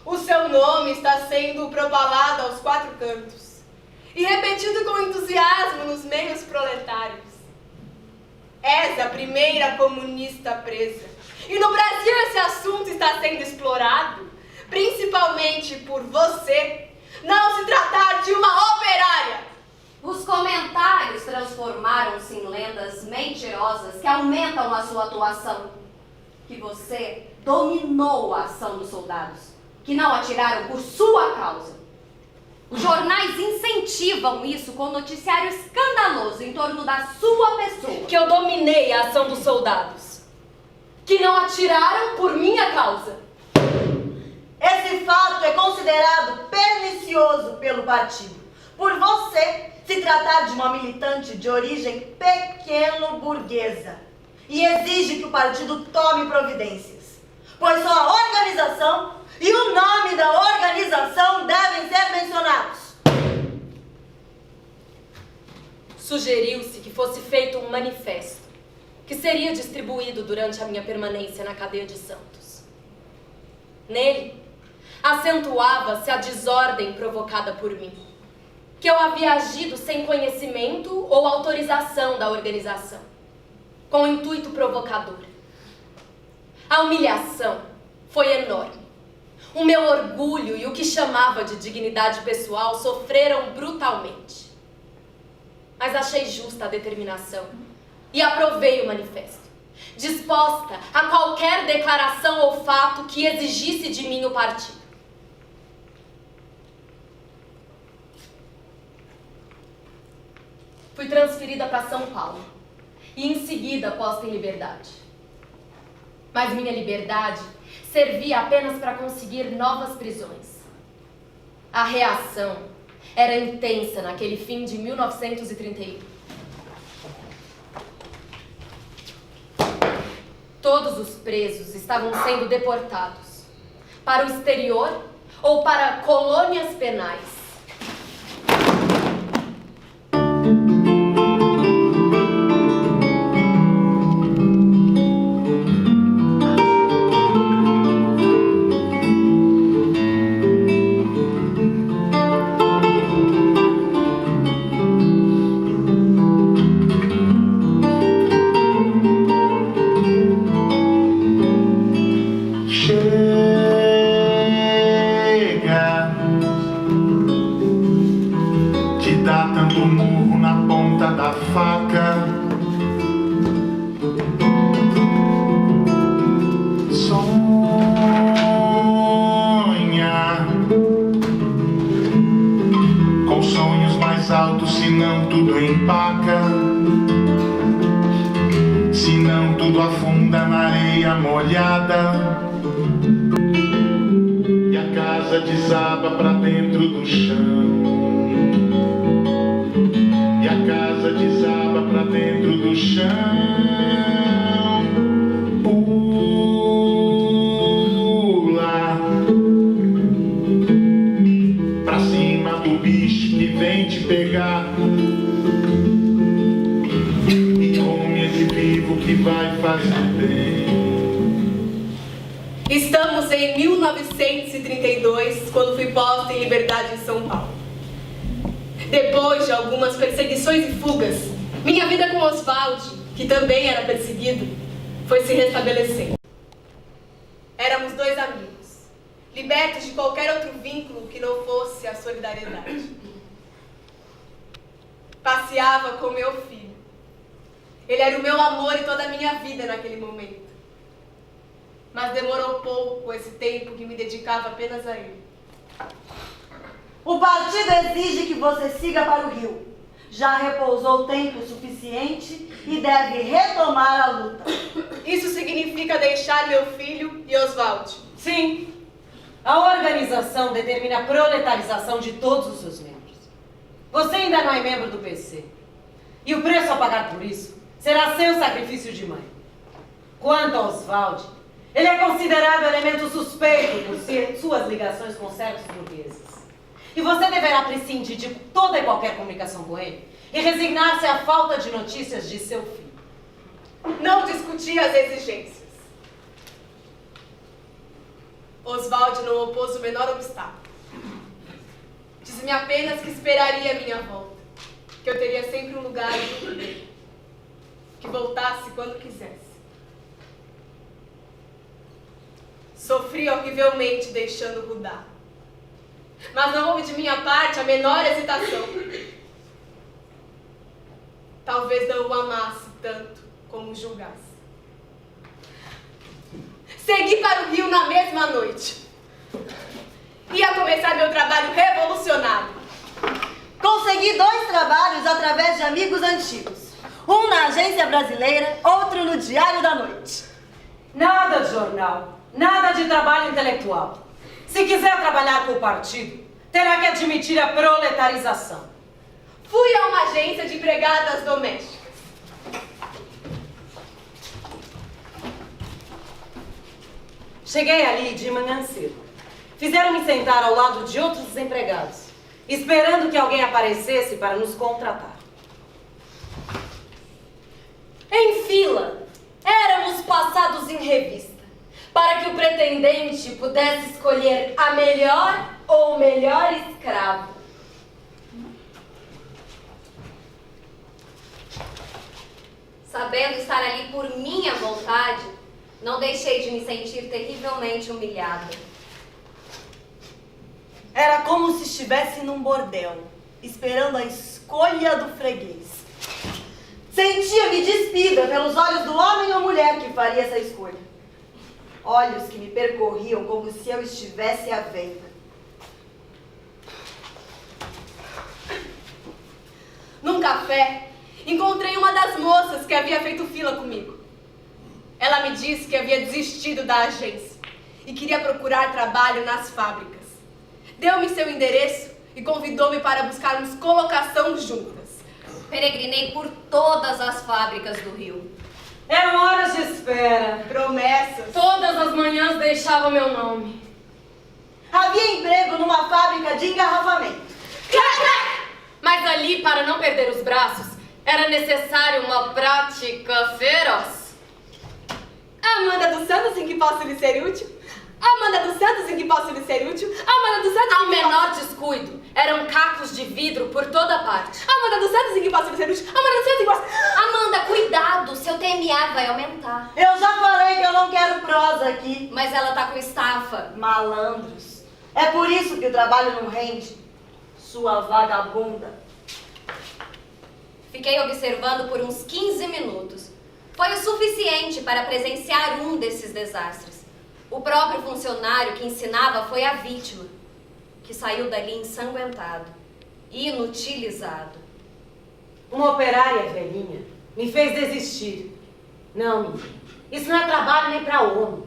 Speaker 8: O seu nome está sendo propalado aos 4 cantos e repetido com entusiasmo nos meios proletários. És a primeira comunista presa. E no Brasil esse assunto está sendo explorado, principalmente por você, não se tratar de uma operária.
Speaker 7: Os comentários transformaram-se em lendas mentirosas que aumentam a sua atuação. Que você dominou a ação dos soldados, que não atiraram por sua causa. Os jornais incentivam isso com noticiário escandaloso em torno da sua pessoa.
Speaker 1: Que eu dominei a ação dos soldados, que não atiraram por minha causa.
Speaker 6: Esse fato é considerado pernicioso pelo partido, por você se tratar de uma militante de origem pequeno-burguesa, e exige que o partido tome providências, pois só a organização e o nome da organização devem ser mencionados.
Speaker 1: Sugeriu-se que fosse feito um manifesto, que seria distribuído durante a minha permanência na cadeia de Santos. Nele, acentuava-se a desordem provocada por mim, que eu havia agido sem conhecimento ou autorização da organização, com intuito provocador. A humilhação foi enorme. O meu orgulho e o que chamava de dignidade pessoal sofreram brutalmente. Mas achei justa a determinação e aprovei o manifesto, disposta a qualquer declaração ou fato que exigisse de mim o partido. Fui transferida para São Paulo e em seguida posta em liberdade. Mas minha liberdade servia apenas para conseguir novas prisões. A reação era intensa naquele fim de 1931. Todos os presos estavam sendo deportados para o exterior ou para colônias penais.
Speaker 3: senão tudo afunda na areia molhada e a casa desaba pra dentro do chão. E a casa desaba pra dentro do chão. Pula pra cima do bicho que vem te pegar e come esse vivo que vai fazer bem.
Speaker 8: Estamos em 1932, quando fui posta em liberdade em São Paulo. Depois de algumas perseguições e fugas, minha vida com Oswald, que também era perseguido, foi se restabelecendo. Éramos dois amigos, libertos de qualquer outro vínculo que não fosse a solidariedade. Passeava com meu filho. Ele era o meu amor e toda a minha vida naquele momento. Mas demorou pouco esse tempo que me dedicava apenas a ele.
Speaker 6: O partido exige que você siga para o Rio. Já repousou tempo suficiente e deve retomar a luta.
Speaker 8: Isso significa deixar meu filho e Oswald.
Speaker 5: Sim, a organização determina a proletarização de todos os seus membros. Você ainda não é membro do PC. E o preço a pagar por isso será seu sacrifício de mãe. Quanto a Oswald, ele é considerado elemento suspeito por suas ligações com certos burgueses. E você deverá prescindir de toda e qualquer comunicação com ele e resignar-se à falta de notícias de seu filho.
Speaker 8: Não discuti as exigências. Oswald não opôs o menor obstáculo. Disse-me apenas que esperaria a minha volta, que eu teria sempre um lugar junto dele, que voltasse quando quisesse. Sofri horrivelmente deixando Rudá, mas não houve de minha parte a menor hesitação. Talvez não o amasse tanto como o julgasse. Segui para o Rio na mesma noite. Ia começar meu trabalho revolucionário.
Speaker 6: Consegui 2 trabalhos através de amigos antigos. Um na Agência Brasileira, outro no Diário da Noite.
Speaker 5: Nada de jornal, nada de trabalho intelectual. Se quiser trabalhar com o partido, terá que admitir a proletarização.
Speaker 8: Fui a uma agência de empregadas domésticas.
Speaker 5: Cheguei ali de manhã cedo. Fizeram-me sentar ao lado de outros desempregados, esperando que alguém aparecesse para nos contratar.
Speaker 2: Em fila, éramos passados em revista, para que o pretendente pudesse escolher a melhor ou o melhor escravo.
Speaker 7: Sabendo estar ali por minha vontade, não deixei de me sentir terrivelmente humilhada.
Speaker 6: Era como se estivesse num bordel, esperando a escolha do freguês. Sentia-me despida pelos olhos do homem ou mulher que faria essa escolha. Olhos que me percorriam como se eu estivesse à venda.
Speaker 8: Num café, encontrei uma das moças que havia feito fila comigo. Ela me disse que havia desistido da agência e queria procurar trabalho nas fábricas. Deu-me seu endereço e convidou-me para buscarmos colocação juntas.
Speaker 7: Peregrinei por todas as fábricas do Rio.
Speaker 5: Eram horas de espera.
Speaker 8: Promessas.
Speaker 2: Todas as manhãs deixava meu nome.
Speaker 6: Havia emprego numa fábrica de engarrafamento.
Speaker 2: Mas ali, para não perder os braços, era necessário uma prática feroz.
Speaker 8: Amanda dos Santos, em que posso lhe ser útil? Amanda dos Santos, em que posso lhe ser útil? Amanda dos Santos,
Speaker 2: Ao menor descuido, eram cacos de vidro por toda parte.
Speaker 8: Amanda dos Santos, em que posso lhe ser útil? Amanda dos Santos, em que posso...
Speaker 7: Amanda, cuidado, seu TMA vai aumentar.
Speaker 6: Eu já falei que eu não quero prosa aqui.
Speaker 7: Mas ela tá com estafa.
Speaker 6: Malandros. É por isso que o trabalho não rende. Sua vagabunda.
Speaker 7: Fiquei observando por uns 15 minutos. Foi o suficiente para presenciar um desses desastres. O próprio funcionário que ensinava foi a vítima, que saiu dali ensanguentado, inutilizado.
Speaker 5: Uma operária velhinha me fez desistir. Não, menina. Isso não é trabalho nem pra homem.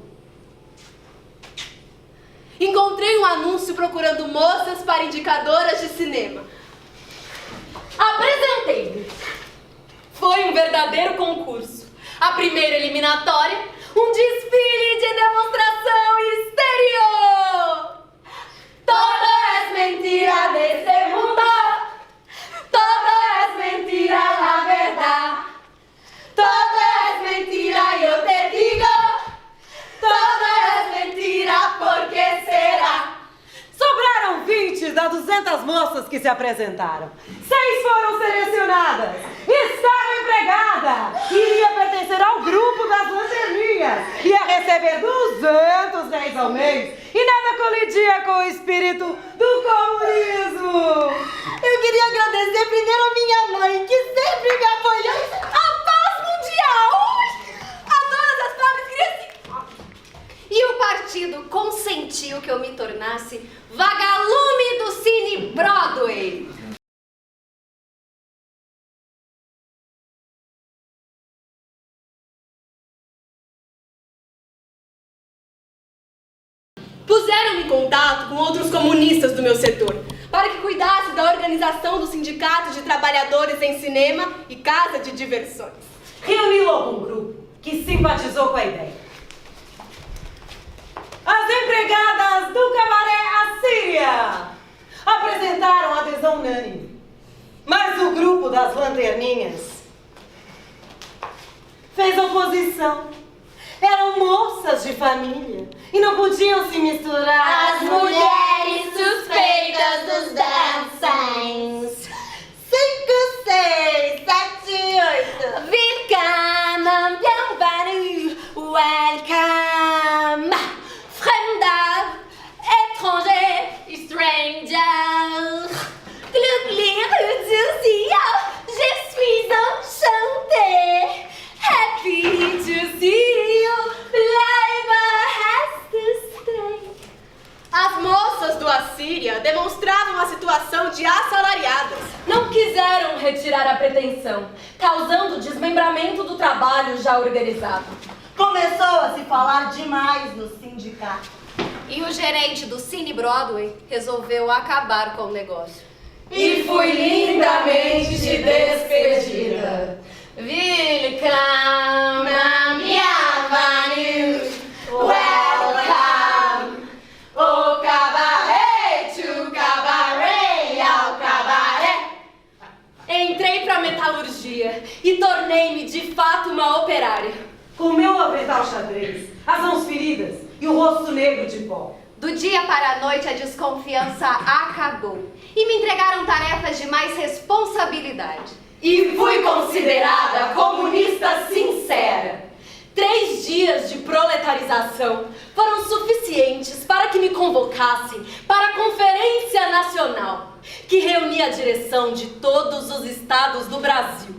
Speaker 8: Encontrei um anúncio procurando moças para indicadoras de cinema.
Speaker 1: Apresentei-me. Foi um verdadeiro concurso. A primeira eliminatória, um desfile de demonstração exterior. Todo es mentira desse mundo. Todo es mentira, la verdad. Todo es mentira, yo te digo. Todo es mentira, ¿por qué será?
Speaker 5: Sobraram 20 das 200 moças que se apresentaram. 6 foram selecionadas. Estava empregada. Iria pertencer ao grupo das lanterninhas. Ia receber 200 reais ao mês. E nada colidia com o espírito do comunismo.
Speaker 6: Eu queria agradecer primeiro a minha mãe, que sempre me apoiou. A paz mundial!
Speaker 7: A todas as pobres crianças. E o partido consentiu que eu me tornasse vagalume do Cine Broadway.
Speaker 8: Puseram-me em contato com outros comunistas do meu setor, para que cuidasse da organização do Sindicato de Trabalhadores em Cinema e Casa de Diversões.
Speaker 5: Reuni logo um grupo que simpatizou com a ideia. As empregadas do cabaré Assíria apresentaram adesão unânime. Mas o grupo das lanterninhas fez oposição. Eram moças de família e não podiam se misturar.
Speaker 7: As mulheres suspeitas dos dançantes.
Speaker 6: 5, 6, 7, 8.
Speaker 7: Willkommen, bienvenue, welcome. Fremder, étranger, stranger. Glücklich zu sehen, je suis enchantée. Happy to see you, bleibe hast stay.
Speaker 8: As moças do Assíria demonstravam a situação de assalariadas.
Speaker 1: Não quiseram retirar a pretensão, causando desmembramento do trabalho já organizado.
Speaker 6: Começou a se falar demais no sindicato.
Speaker 7: E o gerente do Cine Broadway resolveu acabar com o negócio.
Speaker 1: E fui lindamente despedida. Willkommen, bienvenue, welcome. Au cabaret, to cabaret, ao cabaré. Entrei pra metalurgia e tornei-me de fato uma operária.
Speaker 5: Com meu avental xadrez, as mãos feridas e o rosto negro de pó.
Speaker 7: Do dia para a noite a desconfiança acabou e me entregaram tarefas de mais responsabilidade.
Speaker 1: E fui considerada comunista sincera. 3 dias de proletarização foram suficientes para que me convocassem para a Conferência Nacional, que reunia a direção de todos os estados do Brasil.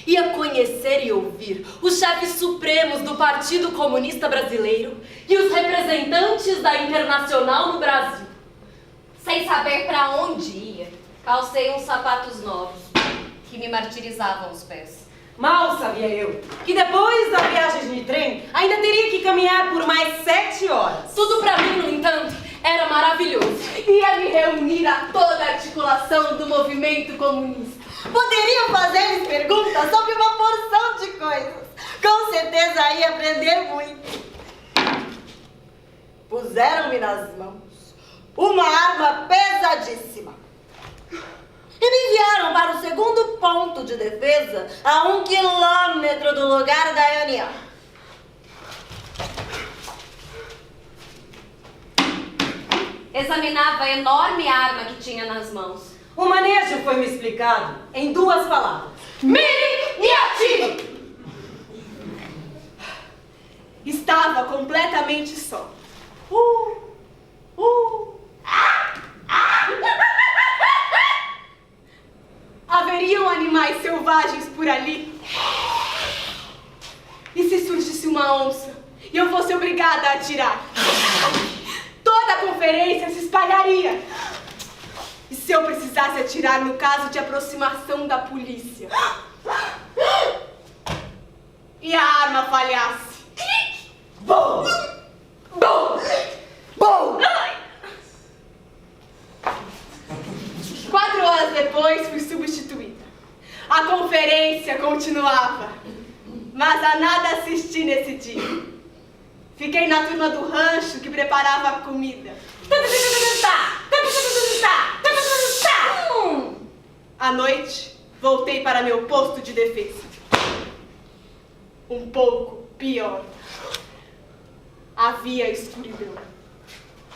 Speaker 1: Ia conhecer e ouvir os chefes supremos do Partido Comunista Brasileiro e os representantes da Internacional no Brasil.
Speaker 7: Sem saber para onde ia, calcei uns sapatos novos que me martirizavam os pés.
Speaker 5: Mal sabia eu que depois da viagem de trem ainda teria que caminhar por mais 7 horas.
Speaker 1: Tudo pra mim, no entanto, era maravilhoso.
Speaker 8: Ia me reunir a toda a articulação do movimento comunista.
Speaker 6: Poderiam fazer-lhes perguntas sobre uma porção de coisas. Com certeza ia aprender muito. Puseram-me nas mãos uma arma pesadíssima. E me enviaram para o segundo ponto de defesa, a 1 quilômetro do lugar da reunião.
Speaker 7: Examinava a enorme arma que tinha nas mãos.
Speaker 5: O manejo foi me explicado em 2 palavras.
Speaker 8: Mire e atire! Estava completamente só. Haveriam animais selvagens por ali? E se surgisse uma onça e eu fosse obrigada a atirar? Toda a conferência se espalharia. E se eu precisasse atirar no caso de aproximação da polícia? E a arma arma falhasse.
Speaker 6: Bom!
Speaker 8: Bom!
Speaker 6: Bom!
Speaker 8: 4 horas depois, fui substituída. A conferência continuava, mas a nada assisti nesse dia. Fiquei na turma do rancho que preparava a comida. À noite, voltei para meu posto de defesa. Um pouco pior. Havia escuridão.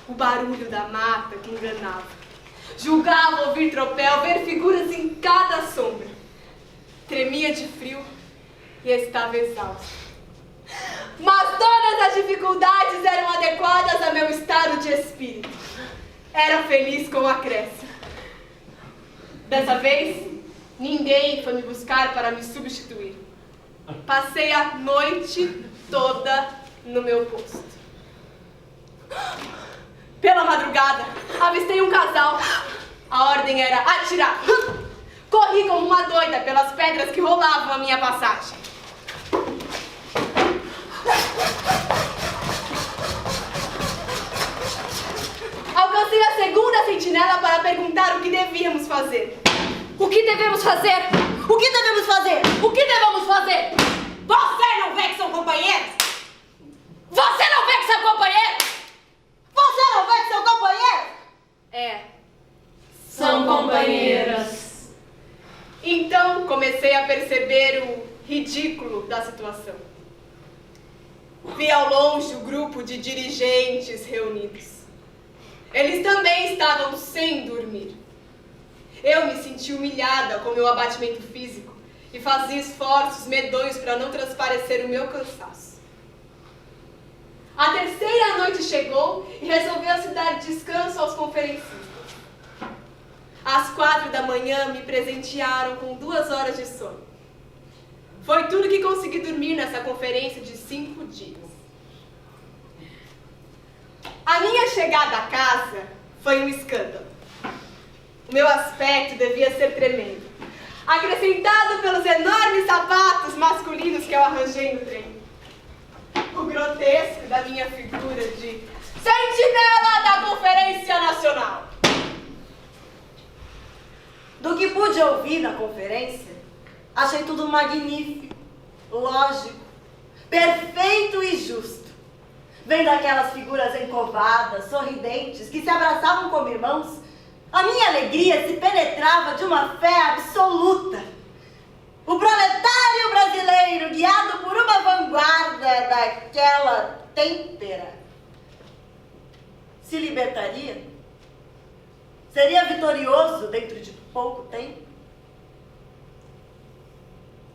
Speaker 8: O barulho da mata que enganava. Julgava ouvir tropel, ver figuras em cada sombra. Tremia de frio e estava exausta. Mas todas as dificuldades eram adequadas a meu estado de espírito. Era feliz com a creche. Dessa vez, ninguém foi me buscar para me substituir. Passei a noite toda no meu posto. Pela madrugada, avistei um casal. A ordem era atirar. Corri como uma doida pelas pedras que rolavam a minha passagem. Alcancei a segunda sentinela para perguntar o que devíamos fazer.
Speaker 1: O que devemos fazer?
Speaker 6: O que devemos fazer?
Speaker 1: O que devemos fazer?
Speaker 5: Você não vê que são companheiros?
Speaker 1: Você não vê que são companheiros?
Speaker 6: Você não vê que seu companheiro?
Speaker 8: É.
Speaker 1: São companheiras.
Speaker 8: Então comecei a perceber o ridículo da situação. Vi ao longe o grupo de dirigentes reunidos. Eles também estavam sem dormir. Eu me senti humilhada com meu abatimento físico e fazia esforços medonhos para não transparecer o meu cansaço. A terceira noite chegou e resolveu-se dar descanso aos conferencistas. Às 4 da manhã me presentearam com 2 horas de sono. Foi tudo que consegui dormir nessa conferência de 5 dias. A minha chegada à casa foi um escândalo. O meu aspecto devia ser tremendo, acrescentado pelos enormes sapatos masculinos que eu arranjei no trem. O grotesco da minha figura de sentinela da Conferência Nacional.
Speaker 6: Do que pude ouvir na conferência, achei tudo magnífico, lógico, perfeito e justo. Vendo aquelas figuras encovadas, sorridentes, que se abraçavam como irmãos, a minha alegria se penetrava de uma fé absoluta. O proletário brasileiro, guiado por uma vanguarda daquela têmpera, se libertaria? Seria vitorioso dentro de pouco tempo?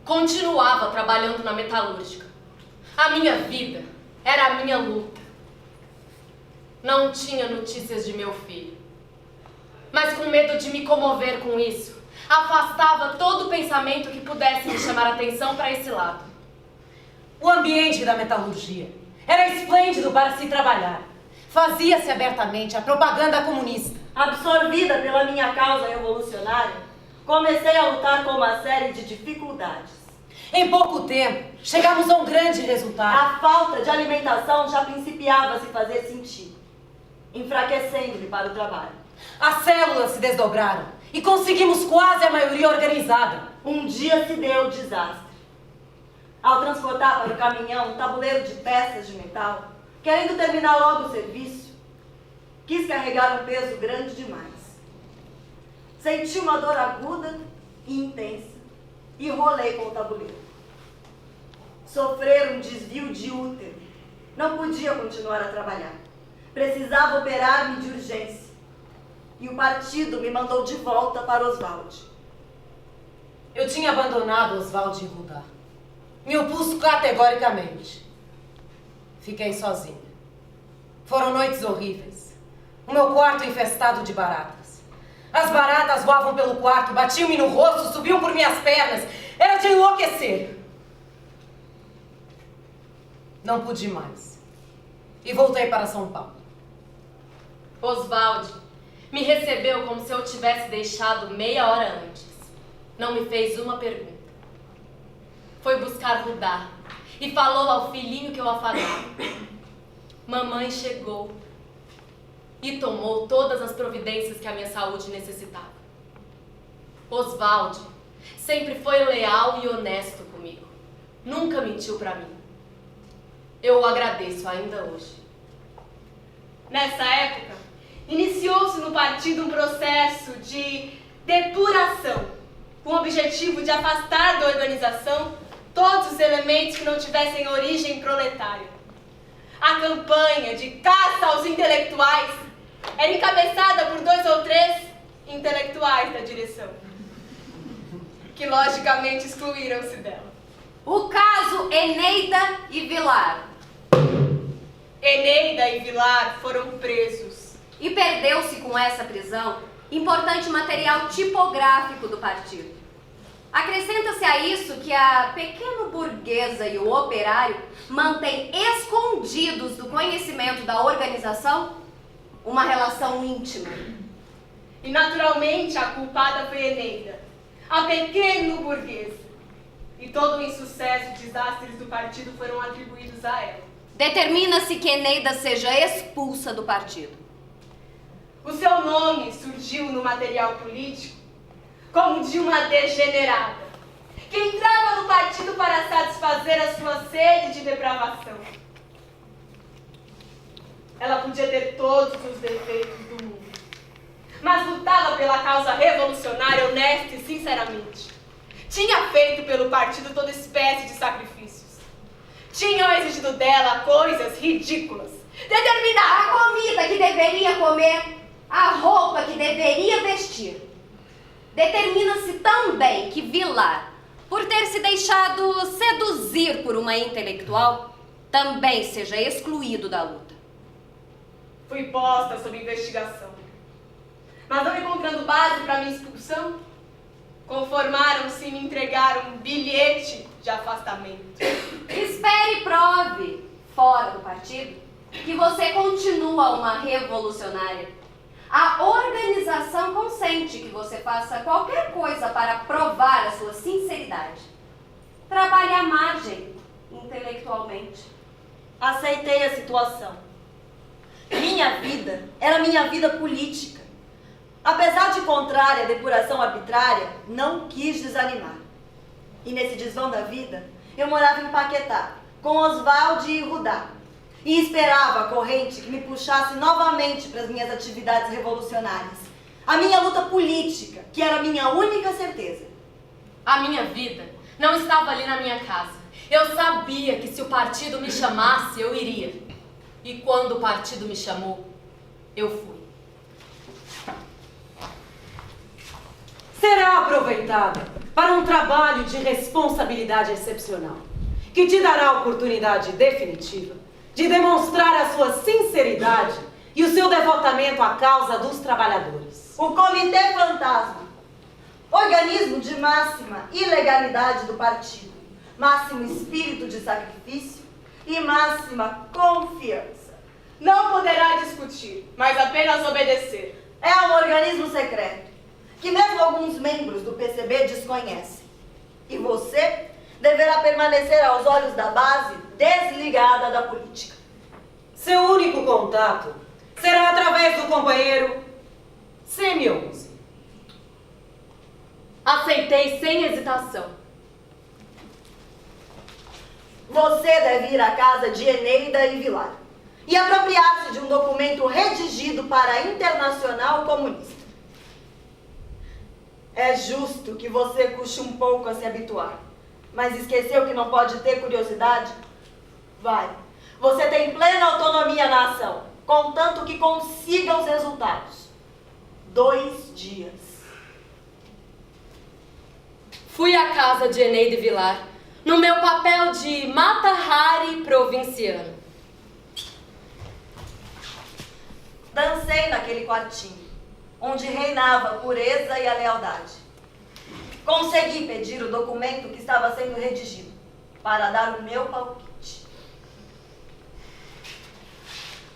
Speaker 1: Continuava trabalhando na metalúrgica. A minha vida era a minha luta. Não tinha notícias de meu filho. Mas com medo de me comover com isso, afastava todo o pensamento que pudesse me chamar a atenção para esse lado.
Speaker 5: O ambiente da metalurgia era esplêndido para se trabalhar. Fazia-se abertamente a propaganda comunista.
Speaker 6: Absorvida pela minha causa revolucionária, comecei a lutar com uma série de dificuldades.
Speaker 5: Em pouco tempo, chegamos a um grande resultado.
Speaker 6: A falta de alimentação já principiava a se fazer sentir, enfraquecendo-me para o trabalho.
Speaker 5: As células se desdobraram e conseguimos quase a maioria organizada.
Speaker 6: Um dia se deu o desastre. Ao transportar para o caminhão um tabuleiro de peças de metal, querendo terminar logo o serviço, quis carregar um peso grande demais. Senti uma dor aguda e intensa e rolei com o tabuleiro. Sofrer um desvio de útero. Não podia continuar a trabalhar. Precisava operar-me de urgência. E o partido me mandou de volta para Oswald.
Speaker 5: Eu tinha abandonado Oswald e Rudá. Me opus categoricamente. Fiquei sozinha. Foram noites horríveis. O meu quarto infestado de baratas. As baratas voavam pelo quarto, batiam-me no rosto, subiam por minhas pernas. Era de enlouquecer. Não pude mais. E voltei para São Paulo.
Speaker 1: Oswald me recebeu como se eu tivesse deixado meia hora antes. Não me fez uma pergunta. Foi buscar Rudá e falou ao filhinho que eu afagava. Mamãe chegou e tomou todas as providências que a minha saúde necessitava. Oswald sempre foi leal e honesto comigo. Nunca mentiu para mim. Eu o agradeço ainda hoje.
Speaker 8: Nessa época, iniciou-se no partido um processo de depuração, com o objetivo de afastar da organização todos os elementos que não tivessem origem proletária. A campanha de caça aos intelectuais era encabeçada por 2 ou 3 intelectuais da direção, que logicamente excluíram-se dela.
Speaker 7: O caso Eneida e Vilar.
Speaker 8: Eneida e Vilar foram presos.
Speaker 7: E perdeu-se com essa prisão importante material tipográfico do partido. Acrescenta-se a isso que a pequena burguesa e o operário mantêm escondidos do conhecimento da organização uma relação íntima.
Speaker 8: E naturalmente a culpada foi Eneida, a pequena burguesa. E todo o insucesso e desastres do partido foram atribuídos a ela.
Speaker 7: Determina-se que Eneida seja expulsa do partido.
Speaker 8: O seu nome surgiu no material político como de uma degenerada, que entrava no partido para satisfazer a sua sede de depravação. Ela podia ter todos os defeitos do mundo, mas lutava pela causa revolucionária honesta e sinceramente. Tinha feito pelo partido toda espécie de sacrifícios. Tinham exigido dela coisas ridículas. Determinar
Speaker 7: A comida que deveria comer, a roupa que deveria vestir. Determina-se também que Vilar, por ter se deixado seduzir por uma intelectual, também seja excluído da luta.
Speaker 8: Fui posta sob investigação, mas não encontrando base para minha expulsão, conformaram-se em me entregar um bilhete de afastamento.
Speaker 7: Espere e prove, fora do partido, que você continua uma revolucionária. A organização consente que você faça qualquer coisa para provar a sua sinceridade. Trabalhe à margem, intelectualmente.
Speaker 6: Aceitei a situação. Minha vida era minha vida política. Apesar de contrária à depuração arbitrária, não quis desanimar. E nesse desvão da vida, eu morava em Paquetá, com Oswald e Rudá. E esperava a corrente que me puxasse novamente para as minhas atividades revolucionárias. A minha luta política, que era a minha única certeza.
Speaker 1: A minha vida não estava ali na minha casa. Eu sabia que se o partido me chamasse, eu iria. E quando o partido me chamou, eu fui.
Speaker 5: Será aproveitada para um trabalho de responsabilidade excepcional, que te dará a oportunidade definitiva de demonstrar a sua sinceridade e o seu devotamento à causa dos trabalhadores.
Speaker 6: O Comitê Fantasma, organismo de máxima ilegalidade do partido, máximo espírito de sacrifício e máxima confiança.
Speaker 8: Não poderá discutir, mas apenas obedecer.
Speaker 6: É um organismo secreto, que mesmo alguns membros do PCB desconhecem. E você deverá permanecer aos olhos da base desligada da política.
Speaker 5: Seu único contato será através do companheiro CM11.
Speaker 1: Aceitei sem hesitação.
Speaker 6: Você deve ir à casa de Eneida e Vilar e apropriar-se de um documento redigido para a Internacional Comunista. É justo que você custe um pouco a se habituar, mas esqueceu que não pode ter curiosidade? Vai. Você tem plena autonomia na ação, contanto que consiga os resultados. 2 dias.
Speaker 1: Fui à casa de Eneida e Vilar, no meu papel de Mata-Hari provinciano.
Speaker 6: Dancei naquele quartinho, onde reinava a pureza e a lealdade. Consegui pedir o documento que estava sendo redigido, para dar o meu palpite.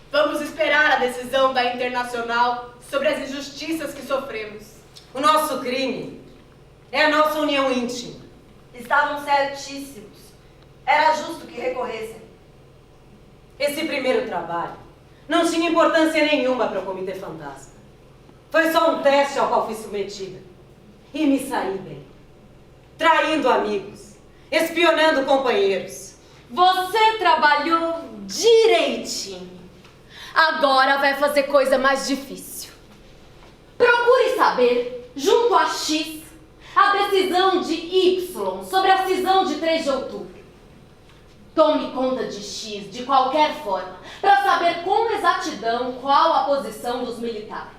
Speaker 8: Vamos esperar a decisão da Internacional sobre as injustiças que sofremos.
Speaker 5: O nosso crime é a nossa união íntima.
Speaker 6: Estavam certíssimos. Era justo que recorressem.
Speaker 5: Esse primeiro trabalho não tinha importância nenhuma para o Comitê Fantasma. Foi só um teste ao qual fui submetida. E me saí bem. Traindo amigos, espionando companheiros.
Speaker 1: Você trabalhou direitinho. Agora vai fazer coisa mais difícil. Procure saber, junto a X, a decisão de Y sobre a cisão de 3 de outubro. Tome conta de X de qualquer forma, para saber com exatidão qual a posição dos militares.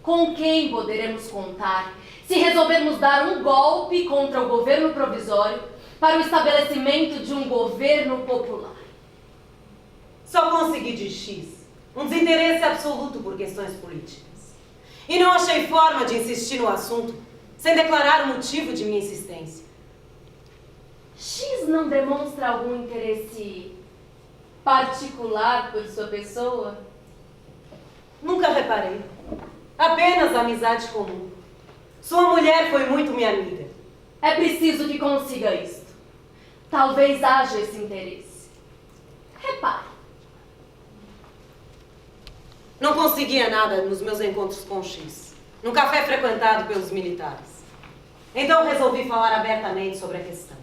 Speaker 1: Com quem poderemos contar se resolvermos dar um golpe contra o governo provisório para o estabelecimento de um governo popular?
Speaker 5: Só consegui de X um desinteresse absoluto por questões políticas. E não achei forma de insistir no assunto sem declarar o motivo de minha insistência.
Speaker 1: X não demonstra algum interesse particular por sua pessoa?
Speaker 5: Nunca reparei. Apenas amizade comum. Sua mulher foi muito minha amiga.
Speaker 1: É preciso que consiga isto. Talvez haja esse interesse. Repare.
Speaker 5: Não conseguia nada nos meus encontros com X, num café frequentado pelos militares. Então resolvi falar abertamente sobre a questão.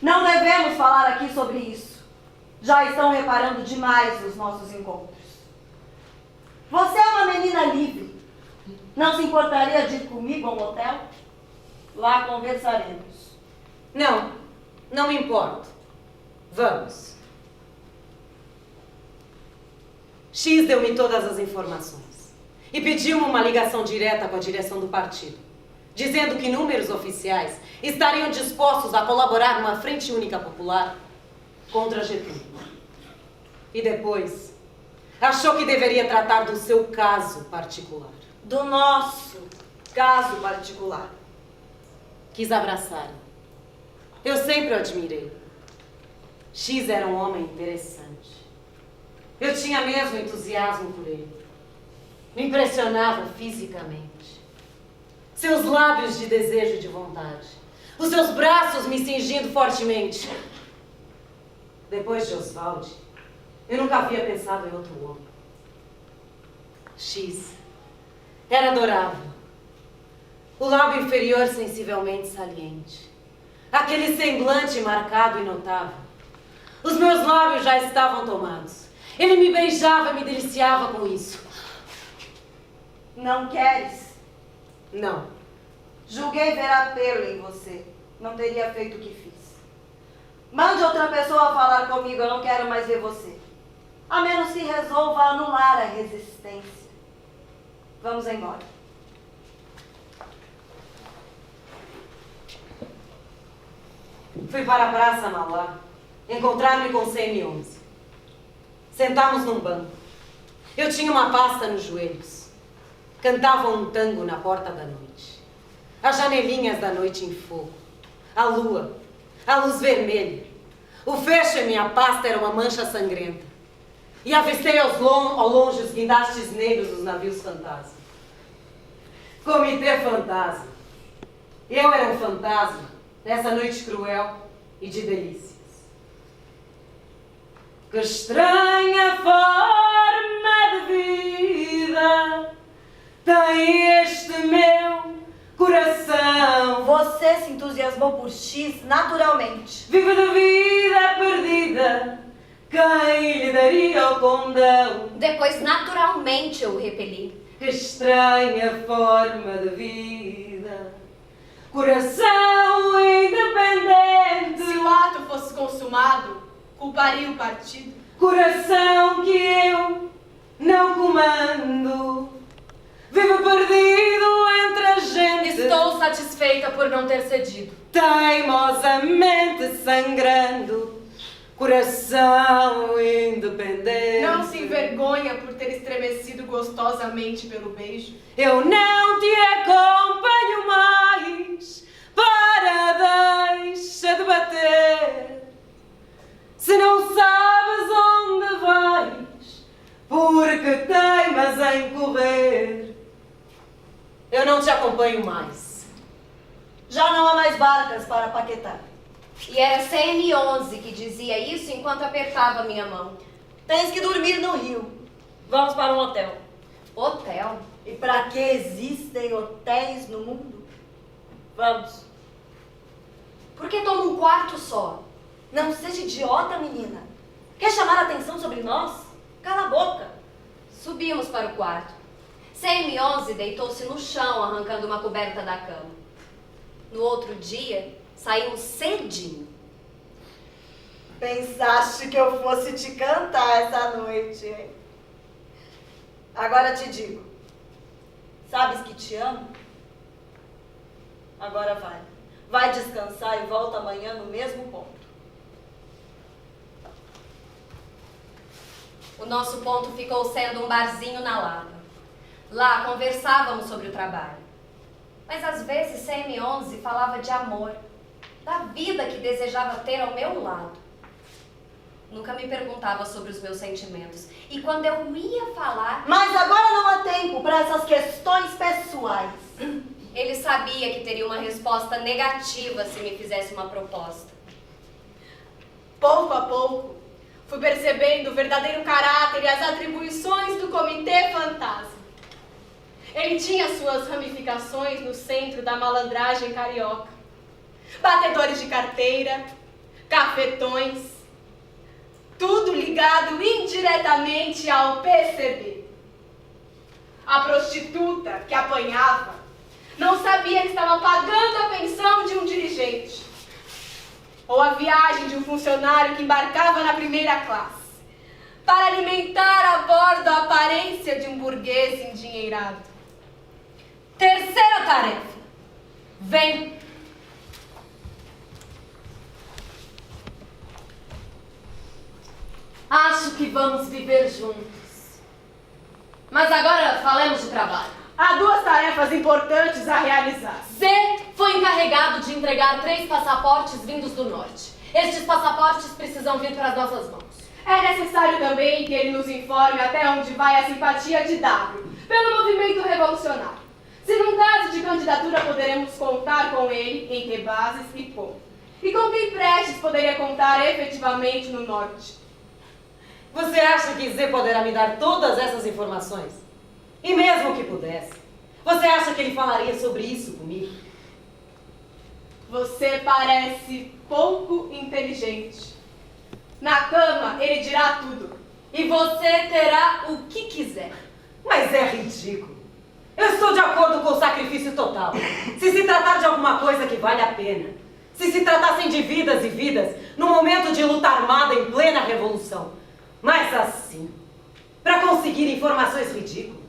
Speaker 6: Não devemos falar aqui sobre isso. Já estão reparando demais nos nossos encontros. Você é uma menina livre. Não se importaria de ir comigo a um hotel? Lá conversaremos.
Speaker 5: Não, não me importo. Vamos. X deu-me todas as informações e pediu-me uma ligação direta com a direção do partido, dizendo que números oficiais estariam dispostos a colaborar numa frente única popular contra Getúlio. E depois, achou que deveria tratar do seu caso particular.
Speaker 6: Do nosso caso particular.
Speaker 5: Quis abraçar. Eu sempre o admirei. X era um homem interessante. Eu tinha mesmo entusiasmo por ele. Me impressionava fisicamente. Seus lábios de desejo e de vontade. Os seus braços me cingindo fortemente. Depois de Oswald, eu nunca havia pensado em outro homem. X era adorável. O lábio inferior sensivelmente saliente. Aquele semblante marcado e notável. Os meus lábios já estavam tomados. Ele me beijava e me deliciava com isso.
Speaker 6: Não queres?
Speaker 5: Não.
Speaker 6: Julguei ver apelo em você. Não teria feito o que fiz. Mande outra pessoa falar comigo, eu não quero mais ver você. A menos que resolva anular a resistência. Vamos embora.
Speaker 5: Fui para a Praça Mauá encontrar-me com CM11. Sentámos num banco. Eu tinha uma pasta nos joelhos. Cantavam um tango na porta da noite. As janelinhas da noite em fogo. A lua. A luz vermelha. O fecho em minha pasta era uma mancha sangrenta. E avistei ao longe os guindastes negros dos navios fantasma. Comitê Fantasma. Eu era um fantasma nessa noite cruel e de delícias. Que estranha forma de vida tem este meu coração.
Speaker 6: Você se entusiasmou por X naturalmente.
Speaker 5: Vive de vida perdida, quem lhe daria o condão?
Speaker 7: Depois, naturalmente, eu o repeli.
Speaker 5: Que estranha forma de vida, coração independente.
Speaker 8: Se o ato fosse consumado, culparia o partido.
Speaker 5: Coração que eu não comando, vivo perdido entre a gente.
Speaker 1: Estou satisfeita por não ter cedido.
Speaker 5: Teimosamente sangrando, coração independente.
Speaker 8: Não se envergonha por ter estremecido gostosamente pelo beijo.
Speaker 5: Eu não te acompanho mais, para, deixa de bater. Se não sabes onde vais, porque teimas em correr. Eu não te acompanho mais.
Speaker 6: Já não há mais barcas para para Paquetá.
Speaker 7: E era CM11 que dizia isso enquanto apertava minha mão.
Speaker 6: Tens que dormir no Rio. Vamos para um hotel.
Speaker 7: Hotel?
Speaker 6: E para que existem hotéis no mundo? Vamos.
Speaker 7: Por que toma um quarto só?
Speaker 6: Não seja idiota, menina. Quer chamar a atenção sobre nós? Cala a boca.
Speaker 7: Subimos para o quarto. CM11 deitou-se no chão, arrancando uma coberta da cama. No outro dia, saímos cedinho.
Speaker 6: Pensaste que eu fosse te cantar essa noite, hein? Agora te digo. Sabes que te amo? Agora vai. Vai descansar e volta amanhã no mesmo ponto.
Speaker 7: O nosso ponto ficou sendo um barzinho na Lapa. Lá conversávamos sobre o trabalho. Mas às vezes CM11 falava de amor, da vida que desejava ter ao meu lado. Nunca me perguntava sobre os meus sentimentos. E quando eu ia falar...
Speaker 6: Mas agora não há tempo para essas questões pessoais.
Speaker 7: Ele sabia que teria uma resposta negativa se me fizesse uma proposta.
Speaker 8: Pouco a pouco, fui percebendo o verdadeiro caráter e as atribuições do Comitê Fantasma. Ele tinha suas ramificações no centro da malandragem carioca. Batedores de carteira, cafetões, tudo ligado indiretamente ao PCB. A prostituta que apanhava não sabia que estava pagando a pensão de um dirigente, ou a viagem de um funcionário que embarcava na primeira classe, para alimentar a bordo a aparência de um burguês endinheirado.
Speaker 1: Terceira tarefa. Vem. Acho que vamos viver juntos. Mas agora falemos de trabalho.
Speaker 8: Há duas tarefas importantes a realizar.
Speaker 1: Z foi encarregado de entregar 3 passaportes vindos do norte. Estes passaportes precisam vir para as nossas mãos.
Speaker 8: É necessário também que ele nos informe até onde vai a simpatia de W pelo movimento revolucionário. Se num caso de candidatura poderemos contar com ele, em que bases e como. E com quem Prestes poderia contar efetivamente no norte.
Speaker 5: Você acha que Z poderá me dar todas essas informações? E mesmo que pudesse, você acha que ele falaria sobre isso comigo?
Speaker 8: Você parece pouco inteligente. Na cama, ele dirá tudo.
Speaker 1: E você terá o que quiser.
Speaker 5: Mas é ridículo. Eu estou de acordo com o sacrifício total. Se se tratar de alguma coisa que vale a pena. Se se tratassem de vidas e vidas, no momento de luta armada em plena revolução. Mas assim, para conseguir informações ridículas.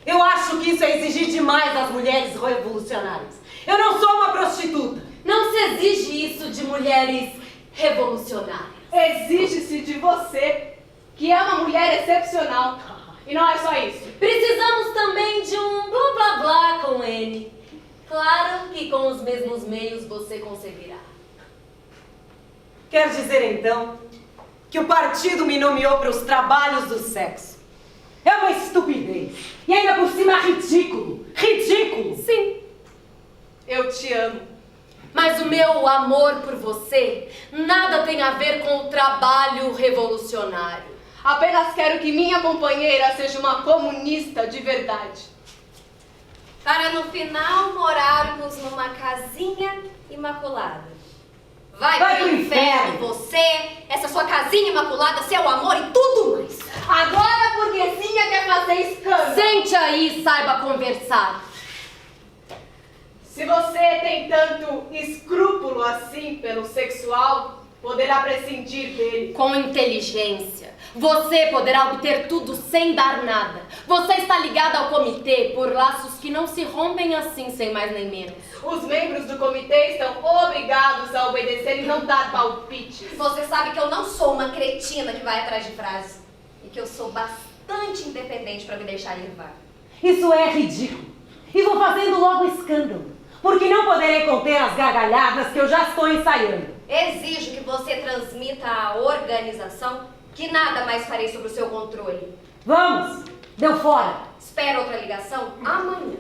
Speaker 5: Eu acho que isso é exigir demais das mulheres revolucionárias. Eu não sou uma prostituta.
Speaker 1: Não se exige isso de mulheres revolucionárias.
Speaker 8: Exige-se de você, que é uma mulher excepcional. E não é só isso.
Speaker 1: Precisamos também de um blá blá blá com ele. Claro que com os mesmos meios você conseguirá.
Speaker 5: Quer dizer então que o partido me nomeou para os trabalhos do sexo. É uma estupidez. E ainda por cima ridículo. Ridículo.
Speaker 1: Sim.
Speaker 8: Eu te amo.
Speaker 1: Mas o meu amor por você nada tem a ver com o trabalho revolucionário.
Speaker 8: Apenas quero que minha companheira seja uma comunista de verdade.
Speaker 7: Para no final morarmos numa casinha imaculada. Vai pro inferno, você, essa sua casinha imaculada, seu amor e tudo mais.
Speaker 8: Agora a burguesinha quer fazer escândalo.
Speaker 1: Sente aí e saiba conversar.
Speaker 8: Se você tem tanto escrúpulo assim pelo sexual, poderá prescindir dele.
Speaker 1: Com inteligência, você poderá obter tudo sem dar nada. Você está ligado ao comitê por laços que não se rompem assim, sem mais nem menos.
Speaker 8: Os membros do comitê estão obrigados a obedecer e não dar palpites.
Speaker 7: Você sabe que eu não sou uma cretina que vai atrás de frases. E que eu sou bastante independente para me deixar levar.
Speaker 5: Isso é ridículo. E vou fazendo logo escândalo. Porque não poderei conter as gargalhadas que eu já estou ensaiando.
Speaker 7: Exijo que você transmita à organização que nada mais farei sob o seu controle.
Speaker 5: Vamos! Deu fora!
Speaker 7: Espero outra ligação amanhã.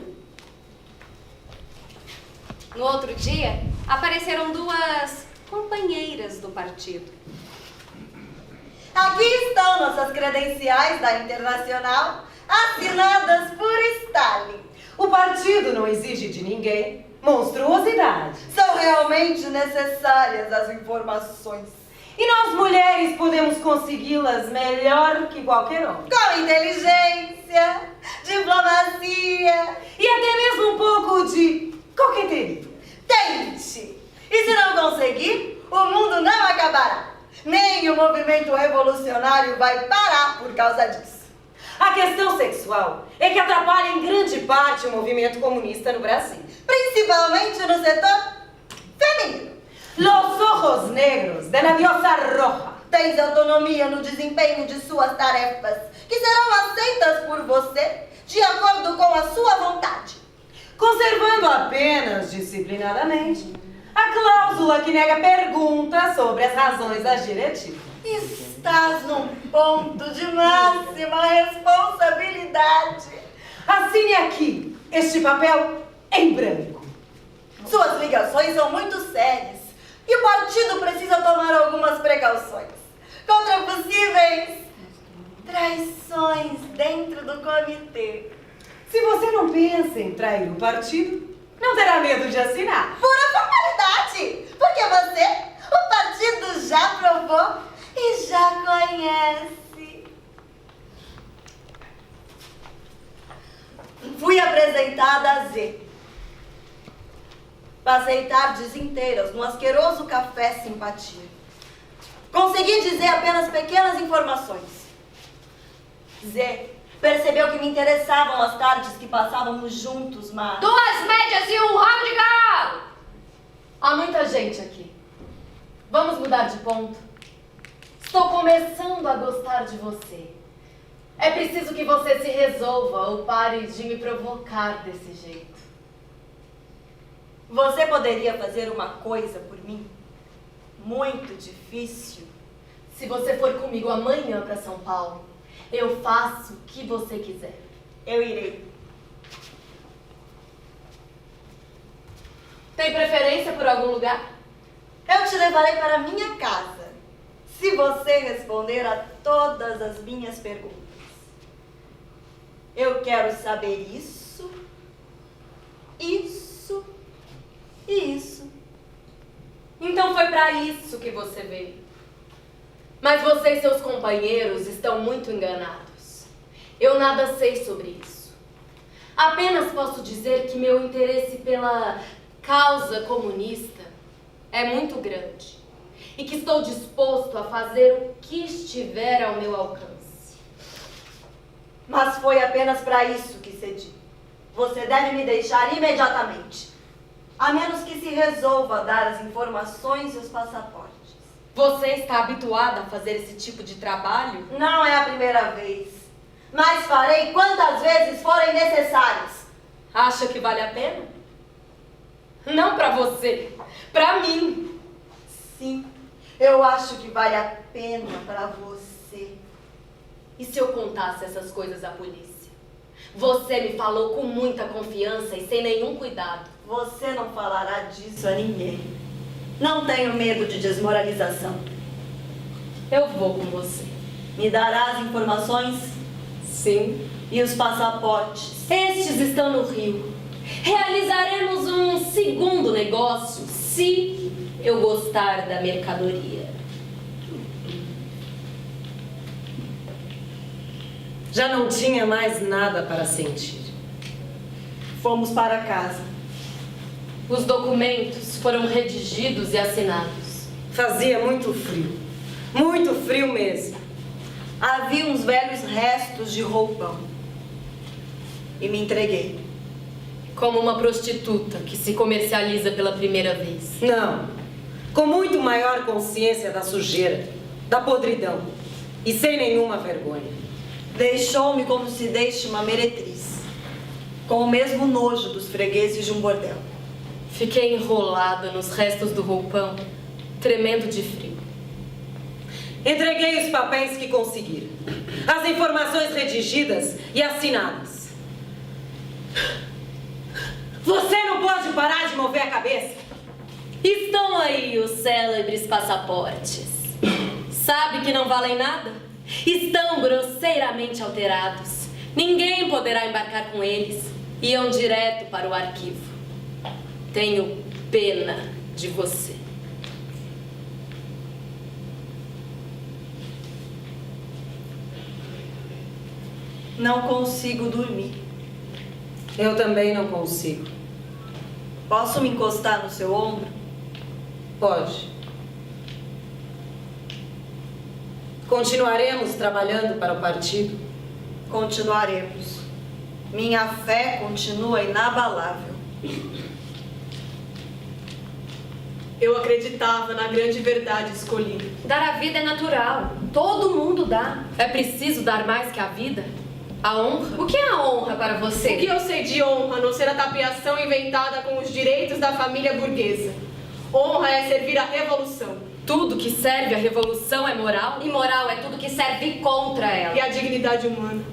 Speaker 7: No outro dia, apareceram duas companheiras do partido.
Speaker 6: Aqui estão nossas credenciais da Internacional, assinadas por Stalin.
Speaker 5: O partido não exige de ninguém monstruosidade.
Speaker 6: São realmente necessárias as informações.
Speaker 5: E nós mulheres podemos consegui-las melhor que qualquer homem.
Speaker 6: Com inteligência, diplomacia
Speaker 5: E até mesmo um pouco de coqueteria.
Speaker 6: Tente! E se não conseguir, o mundo não acabará. Nem o movimento revolucionário vai parar por causa disso.
Speaker 5: A questão sexual é que atrapalha em grande parte o movimento comunista no Brasil.
Speaker 6: Principalmente no setor feminino.
Speaker 5: Los ojos negros de la diosa roja.
Speaker 6: Tens autonomia no desempenho de suas tarefas, que serão aceitas por você de acordo com a sua vontade.
Speaker 5: Conservando apenas disciplinadamente a cláusula que nega perguntas sobre as razões das diretivas.
Speaker 6: Estás num ponto de máxima responsabilidade.
Speaker 5: Assine aqui este papel em branco.
Speaker 6: Suas ligações são muito sérias e o partido precisa tomar algumas precauções contra possíveis traições dentro do comitê.
Speaker 5: Se você não pensa em trair o partido, não terá medo de assinar.
Speaker 6: Pura formalidade, porque o partido já provou e já conhece. Fui apresentada a Z. Passei tardes inteiras no asqueroso café Simpatia. Consegui dizer apenas pequenas informações. Z percebeu que me interessavam as tardes que passávamos juntos, mas...
Speaker 7: 2 médias e um rabo de galo!
Speaker 1: Há muita gente aqui. Vamos mudar de ponto? Estou começando a gostar de você. É preciso que você se resolva ou pare de me provocar desse jeito.
Speaker 6: Você poderia fazer uma coisa por mim? Muito difícil.
Speaker 1: Se você for comigo amanhã para São Paulo, eu faço o que você quiser.
Speaker 6: Eu irei.
Speaker 1: Tem preferência por algum lugar?
Speaker 6: Eu te levarei para minha casa, se você responder a todas as minhas perguntas. Eu quero saber isso, isso e isso.
Speaker 1: Então foi para isso que você veio. Mas você e seus companheiros estão muito enganados. Eu nada sei sobre isso. Apenas posso dizer que meu interesse pela causa comunista é muito grande e que estou disposto a fazer o que estiver ao meu alcance.
Speaker 6: Mas foi apenas para isso que cedi. Você deve me deixar imediatamente, a menos que se resolva dar as informações e os passaportes.
Speaker 1: Você está habituada a fazer esse tipo de trabalho?
Speaker 6: Não é a primeira vez, mas farei quantas vezes forem necessárias.
Speaker 1: Acha que vale a pena? Não para você, para mim.
Speaker 6: Sim, eu acho que vale a pena para você.
Speaker 1: E se eu contasse essas coisas à polícia? Você me falou com muita confiança e sem nenhum cuidado.
Speaker 6: Você não falará disso a ninguém. Não tenho medo de desmoralização.
Speaker 1: Eu vou com você.
Speaker 6: Me dará as informações?
Speaker 1: Sim.
Speaker 6: E os passaportes?
Speaker 1: Estes estão no Rio. Realizaremos um segundo negócio se eu gostar da mercadoria.
Speaker 5: Já não tinha mais nada para sentir.
Speaker 6: Fomos para casa.
Speaker 1: Os documentos foram redigidos e assinados.
Speaker 5: Fazia muito frio mesmo.
Speaker 6: Havia uns velhos restos de roupão. E me entreguei.
Speaker 1: Como uma prostituta que se comercializa pela primeira vez.
Speaker 5: Não, com muito maior consciência da sujeira, da podridão e sem nenhuma vergonha.
Speaker 6: Deixou-me como se deixe uma meretriz, com o mesmo nojo dos fregueses de um bordel.
Speaker 1: Fiquei enrolada nos restos do roupão, tremendo de frio.
Speaker 5: Entreguei os papéis que conseguiram, as informações redigidas e assinadas. Você não pode parar de mover a cabeça?
Speaker 1: Estão aí os célebres passaportes. Sabe que não valem nada? Estão grosseiramente alterados. Ninguém poderá embarcar com eles. Iam direto para o arquivo. Tenho pena de você.
Speaker 6: Não consigo dormir.
Speaker 5: Eu também não consigo.
Speaker 6: Posso me encostar no seu ombro?
Speaker 5: Pode. Continuaremos trabalhando para o partido?
Speaker 6: Continuaremos. Minha fé continua inabalável.
Speaker 8: Eu acreditava na grande verdade escolhida.
Speaker 2: Dar a vida é natural. Todo mundo dá.
Speaker 1: É preciso dar mais que a vida? A honra?
Speaker 2: O que é a honra para você?
Speaker 8: O que eu sei de honra, a não ser a tapiação inventada com os direitos da família burguesa? Honra é servir à revolução.
Speaker 1: Tudo que serve à revolução é moral?
Speaker 2: Imoral é tudo que serve contra ela.
Speaker 8: E a dignidade humana?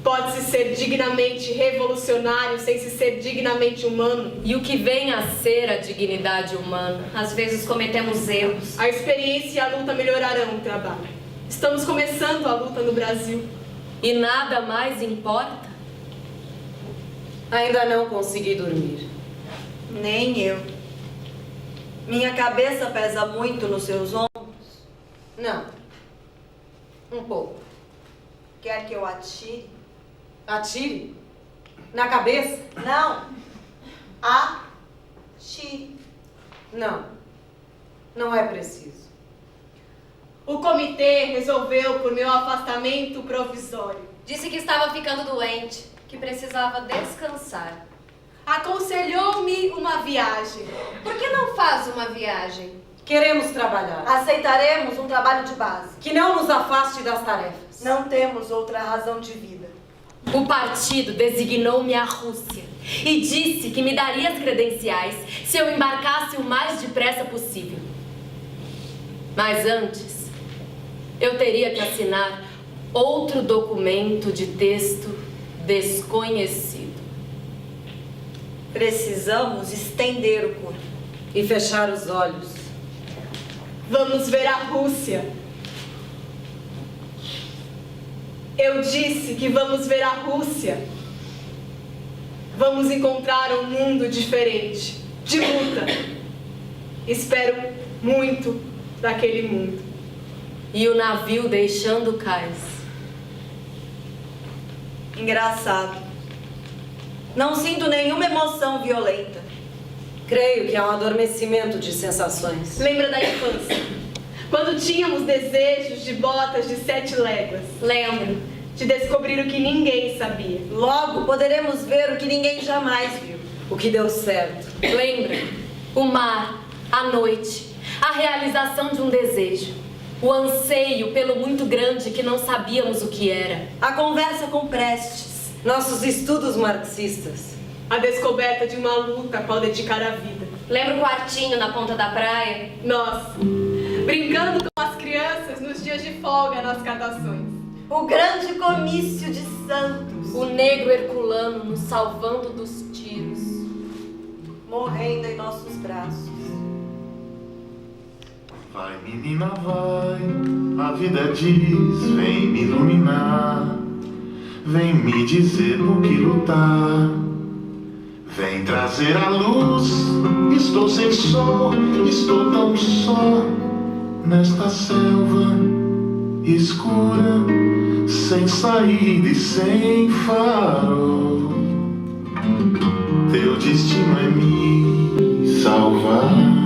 Speaker 8: Pode-se ser dignamente revolucionário sem se ser dignamente humano?
Speaker 1: E o que vem a ser a dignidade humana?
Speaker 2: Às vezes cometemos erros.
Speaker 8: A experiência e a luta melhorarão o trabalho. Estamos começando a luta no Brasil.
Speaker 1: E nada mais importa?
Speaker 5: Ainda não consegui dormir.
Speaker 6: Nem eu. Minha cabeça pesa muito nos seus ombros.
Speaker 5: Não. Um pouco.
Speaker 6: Quer que eu atire?
Speaker 5: Atire? Na cabeça?
Speaker 6: Não. Atire.
Speaker 5: Não. Não é preciso.
Speaker 8: O comitê resolveu por meu afastamento provisório.
Speaker 2: Disse que estava ficando doente, que precisava descansar.
Speaker 8: Aconselhou-me uma viagem.
Speaker 2: Por que não faz uma viagem?
Speaker 5: Queremos trabalhar.
Speaker 6: Aceitaremos um trabalho de base.
Speaker 5: Que não nos afaste das tarefas.
Speaker 6: Não temos outra razão de vida.
Speaker 1: O partido designou-me à Rússia e disse que me daria as credenciais se eu embarcasse o mais depressa possível. Mas antes, eu teria que assinar outro documento de texto desconhecido.
Speaker 6: Precisamos estender o corpo.
Speaker 5: E fechar os olhos.
Speaker 8: Vamos ver a Rússia. Eu disse que vamos ver a Rússia. Vamos encontrar um mundo diferente, de luta. Espero muito daquele mundo.
Speaker 1: E o navio deixando o cais.
Speaker 6: Engraçado. Não sinto nenhuma emoção violenta.
Speaker 5: Creio que é um adormecimento de sensações.
Speaker 8: Lembra da infância? Quando tínhamos desejos de botas de 7 léguas.
Speaker 2: Lembro.
Speaker 8: De descobrir o que ninguém sabia.
Speaker 6: Logo poderemos ver o que ninguém jamais viu.
Speaker 5: O que deu certo.
Speaker 1: Lembra? O mar, a noite, a realização de um desejo. O anseio pelo muito grande que não sabíamos o que era.
Speaker 6: A conversa com Prestes.
Speaker 5: Nossos estudos marxistas.
Speaker 8: A descoberta de uma luta a qual dedicar a vida.
Speaker 2: Lembra o quartinho na ponta da praia?
Speaker 8: Nós, brincando com as crianças nos dias de folga nas catações.
Speaker 6: O grande comício de Santos.
Speaker 1: O negro herculano nos salvando dos tiros.
Speaker 6: Morrendo em nossos braços.
Speaker 3: Vai, menina, vai, a vida diz, vem me iluminar, vem me dizer por que lutar, vem trazer a luz, estou sem sol, estou tão só, nesta selva escura, sem saída e sem farol, teu destino é me salvar.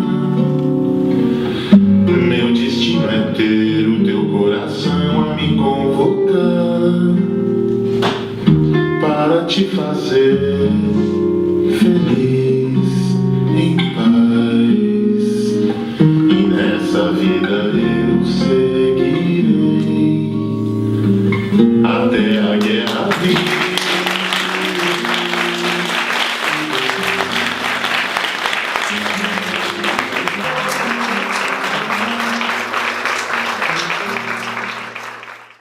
Speaker 3: Meu destino é ter o teu coração a me convocar para te fazer feliz, em paz. E nessa vida